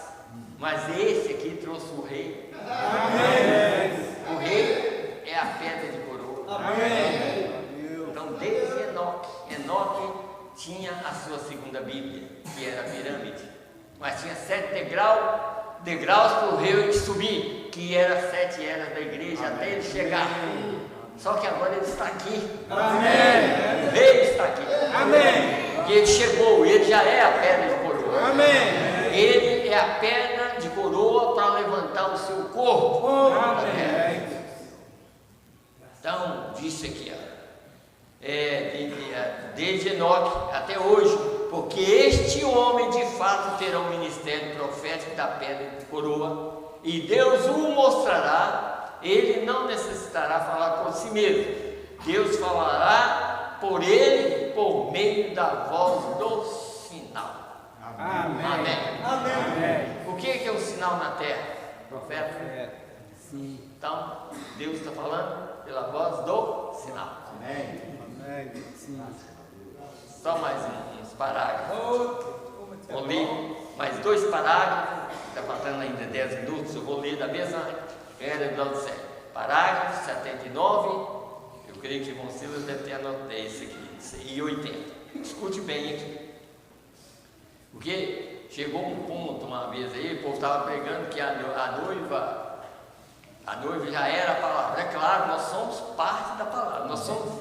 mas esse aqui trouxe o rei. Amém. O rei é a pedra de coroa. Amém. Então desde Enoque tinha a sua segunda Bíblia, que era a pirâmide, mas tinha 7 degraus para o rei subir, que era 7 eras da igreja. Amém. Até ele chegar. Só que agora ele está aqui. Amém. O rei está aqui. Amém. E ele chegou, ele já é a pedra de coroa. Amém. Ele é a pedra de coroa para levantar o seu corpo. Amém. Então, disse aqui, desde Enoque até hoje, porque este homem de fato terá um ministério profético da pedra de coroa, e Deus o mostrará. Ele não necessitará falar por si mesmo, Deus falará por ele por meio da voz do sinal. Amém. Amém. Amém. O que é o sinal na terra? Profeta. Sim. Então, Deus está falando pela voz do sinal. Amém. Amém. Sim. Só mais uns parágrafos. Vou ler mais 2 parágrafos. Está faltando ainda 10 minutos. Eu vou ler da mesma era do Laodiceia. Parágrafo 79. Eu creio que Irmão Silas deve ter anotado esse aqui. E 80. Escute bem aqui. Porque chegou um ponto uma vez aí, o povo estava pregando que a noiva já era a palavra. É claro, nós somos parte da palavra. Nós somos,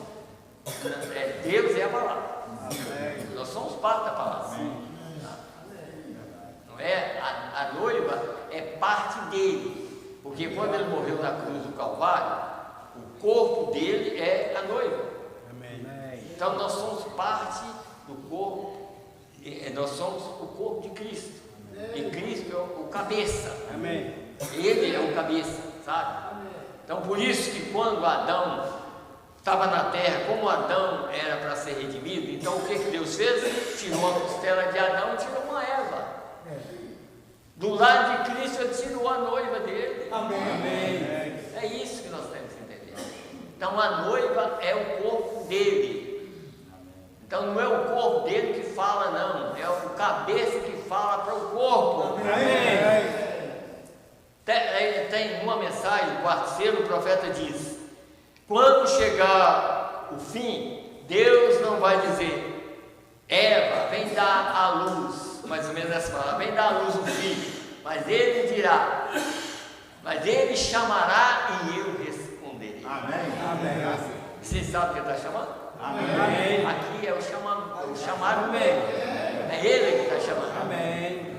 Deus é a palavra. Amém. Nós somos parte da palavra. Não é? A noiva é parte dele. Porque quando ele morreu na cruz do Calvário, o corpo dele é a noiva. Amém. Então nós somos parte do corpo. Nós somos o corpo de Cristo. E Cristo é o cabeça. Amém. Ele é o cabeça, sabe? Então por isso que quando Adão estava na terra, como Adão era para ser redimido, então o que Deus fez? Tirou a costela de Adão e tirou uma Eva. Do lado de Cristo ele tirou a noiva dele. Amém. É isso que nós temos que entender. Então a noiva é o corpo dele. Então não é o corpo dele que fala, não, é o cabeça que fala para o corpo. Amém. Tem uma mensagem, o 4º selo, o profeta diz: quando chegar o fim, Deus não vai dizer, Eva, vem dar a luz, mais ou menos essa palavra, vem dar a luz um filho, mas ele dirá, mas ele chamará e eu responderei. Amém. Amém. Vocês sabem o que ele está chamando? Amém. Aqui é o chamado mesmo. É ele que está chamando. Amém.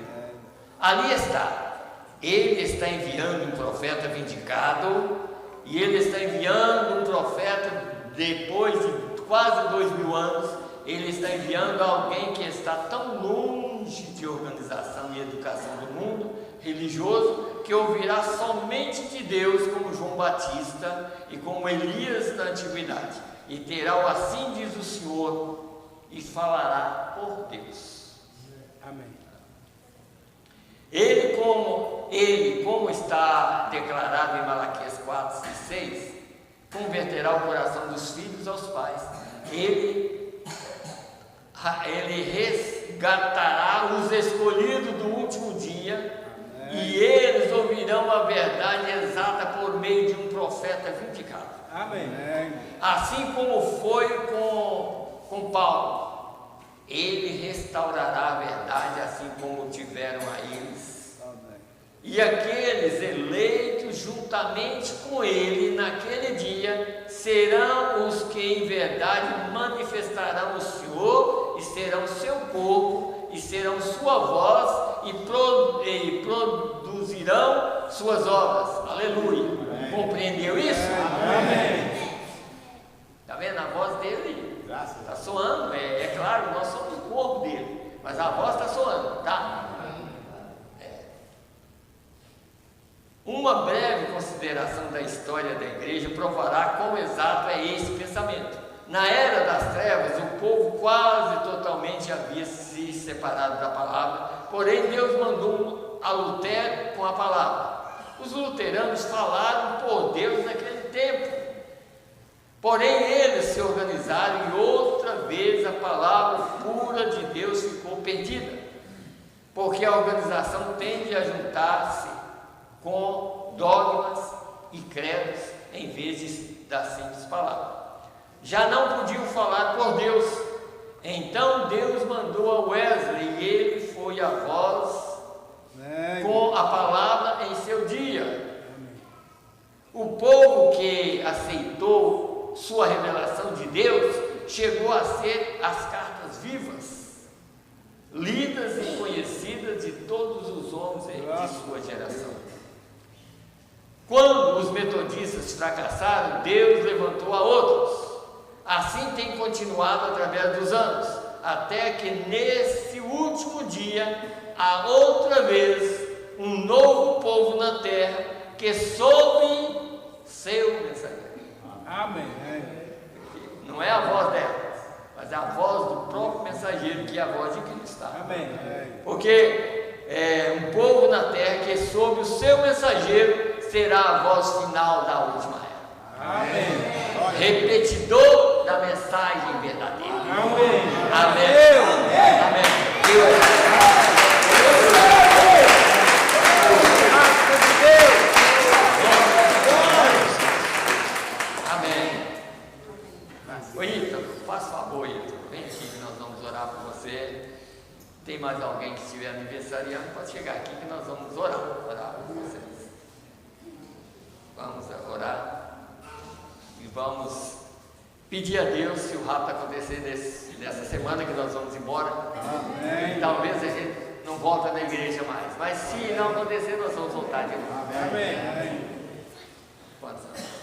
Ali está. Ele está enviando um profeta vindicado. E ele está enviando um profeta depois de quase 2000 anos. Ele está enviando alguém que está tão longe de organização e educação do mundo religioso, que ouvirá somente de Deus, como João Batista e como Elias da antiguidade. E terá o assim diz o Senhor, e falará por Deus. Amém. Ele, como está declarado em Malaquias 4 e 6, converterá o coração dos filhos aos pais. Ele resgatará os escolhidos do último dia. Amém. E eles ouvirão a verdade exata por meio de um profeta vindicado. Amém. Assim como foi com Paulo, ele restaurará a verdade, assim como tiveram a eles. Amém. E aqueles eleitos juntamente com ele naquele dia serão os que em verdade manifestarão o Senhor, e serão seu povo, e serão sua voz, e produzirão suas obras. Aleluia. Amém. Compreendeu isso? Amém. Está vendo a voz dele? Está soando, é claro, nós somos o corpo dele, mas a voz está soando, tá? Uma breve consideração da da história da igreja provará quão exato é esse pensamento. Na era das trevas, o povo quase totalmente havia se separado da palavra, porém Deus mandou a Lutero com a palavra. Os luteranos falaram por Deus naquele tempo, porém eles se organizaram e outra vez a palavra pura de Deus ficou perdida, porque a organização tende a juntar-se com dogmas e credos em vez da simples palavra. Já não podiam falar por Deus, então Deus mandou a Wesley e ele foi a voz com a palavra em seu dia. O povo que aceitou sua revelação de Deus chegou a ser as cartas vivas, lidas e conhecidas de todos os homens de sua geração. Quando os metodistas fracassaram, Deus levantou a outros. Assim tem continuado através dos anos, até que nesse último dia há outra vez um novo povo na terra que soube seu mensageiro. Amém. Não é a voz dela, mas é a voz do próprio mensageiro, que é a voz de Cristo. Amém. Porque é um povo na terra que soube o seu mensageiro será a voz final da última era. Amém. Repetidor da mensagem verdadeira. Amém. Amém. Amém. Amém. Oi, Ítalo, faz favor, Ítalo. Vem aqui que nós vamos orar por você. Tem mais alguém que estiver aniversariando, pode chegar aqui que nós vamos orar por vocês. Vamos orar. E vamos pedir a Deus se o rapto acontecer nessa semana que nós vamos embora. Amém. Talvez a gente não volta na igreja mais, mas se não acontecer, nós vamos voltar de novo. Amém. Quantos anos?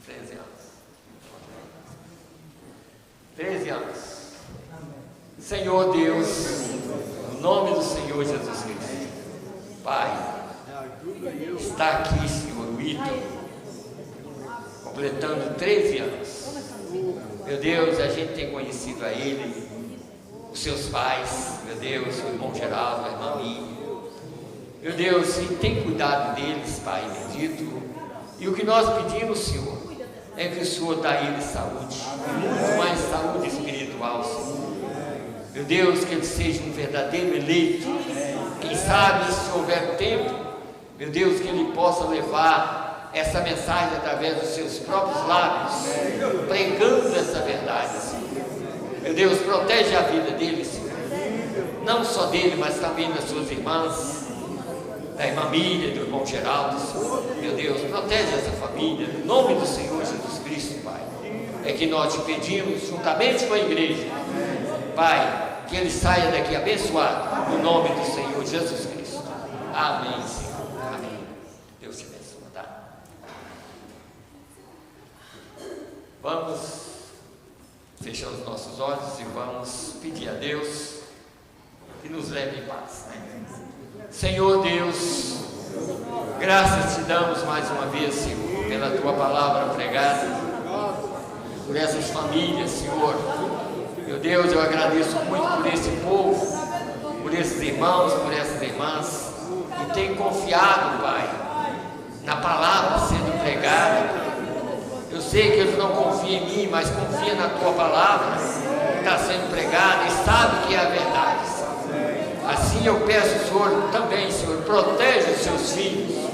13 anos. 13 anos. Senhor Deus, no nome do Senhor Jesus Cristo, Pai, está aqui, Senhor, o Ítalo, completando 13 anos. Meu Deus, a gente tem conhecido a ele, os seus pais, meu Deus, o irmão Geraldo, a irmã Minha, meu Deus, e tem cuidado deles, Pai bendito. E o que nós pedimos, Senhor, é que o Senhor dá a eles saúde, muito mais saúde espiritual, Senhor. Meu Deus, que ele seja um verdadeiro eleito. Quem sabe, se houver tempo, meu Deus, que ele possa levar essa mensagem através dos seus próprios lábios, pregando essa verdade, Senhor. Meu Deus, protege a vida dele, Senhor. Não só dele, mas também das suas irmãs, da irmã Miriam, do irmão Geraldo, Senhor. Meu Deus, protege essa família, no nome do Senhor Jesus Cristo, Pai. É que nós te pedimos, juntamente com a igreja, Pai, que ele saia daqui abençoado, no nome do Senhor Jesus Cristo. Amém, Senhor. Amém. Deus te abençoe, tá? Vamos fechar os nossos olhos e vamos pedir a Deus que nos leve em paz, né? Senhor Deus, graças te damos mais uma vez, Senhor, pela tua palavra pregada, por essas famílias, Senhor. Meu Deus, eu agradeço muito por esse povo, por esses irmãos, por essas irmãs, que têm confiado, Pai, na palavra sendo pregada. Eu sei que eles não confiam em mim, mas confiam na tua palavra, que está sendo pregada e sabe que é a verdade. Assim eu peço, Senhor, também, Senhor, protege os seus filhos,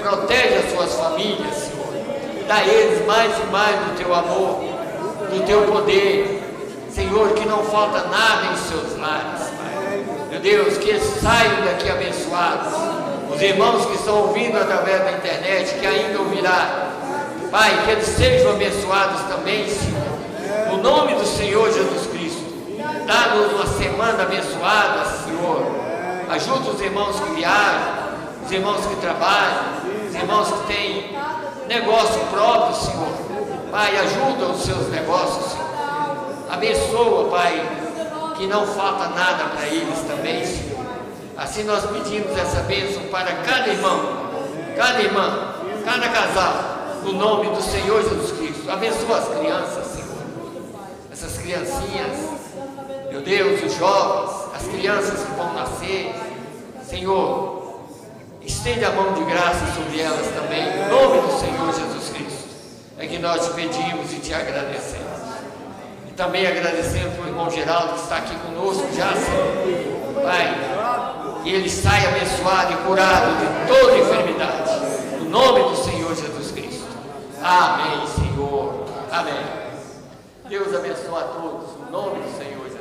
protege as suas famílias, Senhor, dá a eles mais e mais do teu amor, do teu poder, Senhor, que não falta nada em seus lares, Pai. Meu Deus, que eles saiam daqui abençoados, os irmãos que estão ouvindo através da internet, que ainda ouvirá, Pai, que eles sejam abençoados também, Senhor, no nome do Senhor Jesus Cristo. Dá-nos uma semana abençoada, Senhor. Ajuda os irmãos que viajam, os irmãos que trabalham, os irmãos que têm negócio próprio, Senhor. Pai, ajuda os seus negócios, Senhor. Abençoa, Pai, que não falta nada para eles também, Senhor. Assim nós pedimos essa bênção para cada irmão, cada irmã, cada casal, no nome do Senhor Jesus Cristo. Abençoa as crianças, Senhor. Essas criancinhas, meu Deus, os jovens, as crianças que vão nascer, Senhor, estende a mão de graça sobre elas também, no nome do Senhor Jesus Cristo. É que nós te pedimos e te agradecemos. E também agradecemos o irmão Geraldo que está aqui conosco já, Senhor. Pai, que ele saia abençoado e curado de toda enfermidade, no nome do Senhor Jesus Cristo. Amém, Senhor. Amém. Deus abençoe a todos, no nome do Senhor Jesus.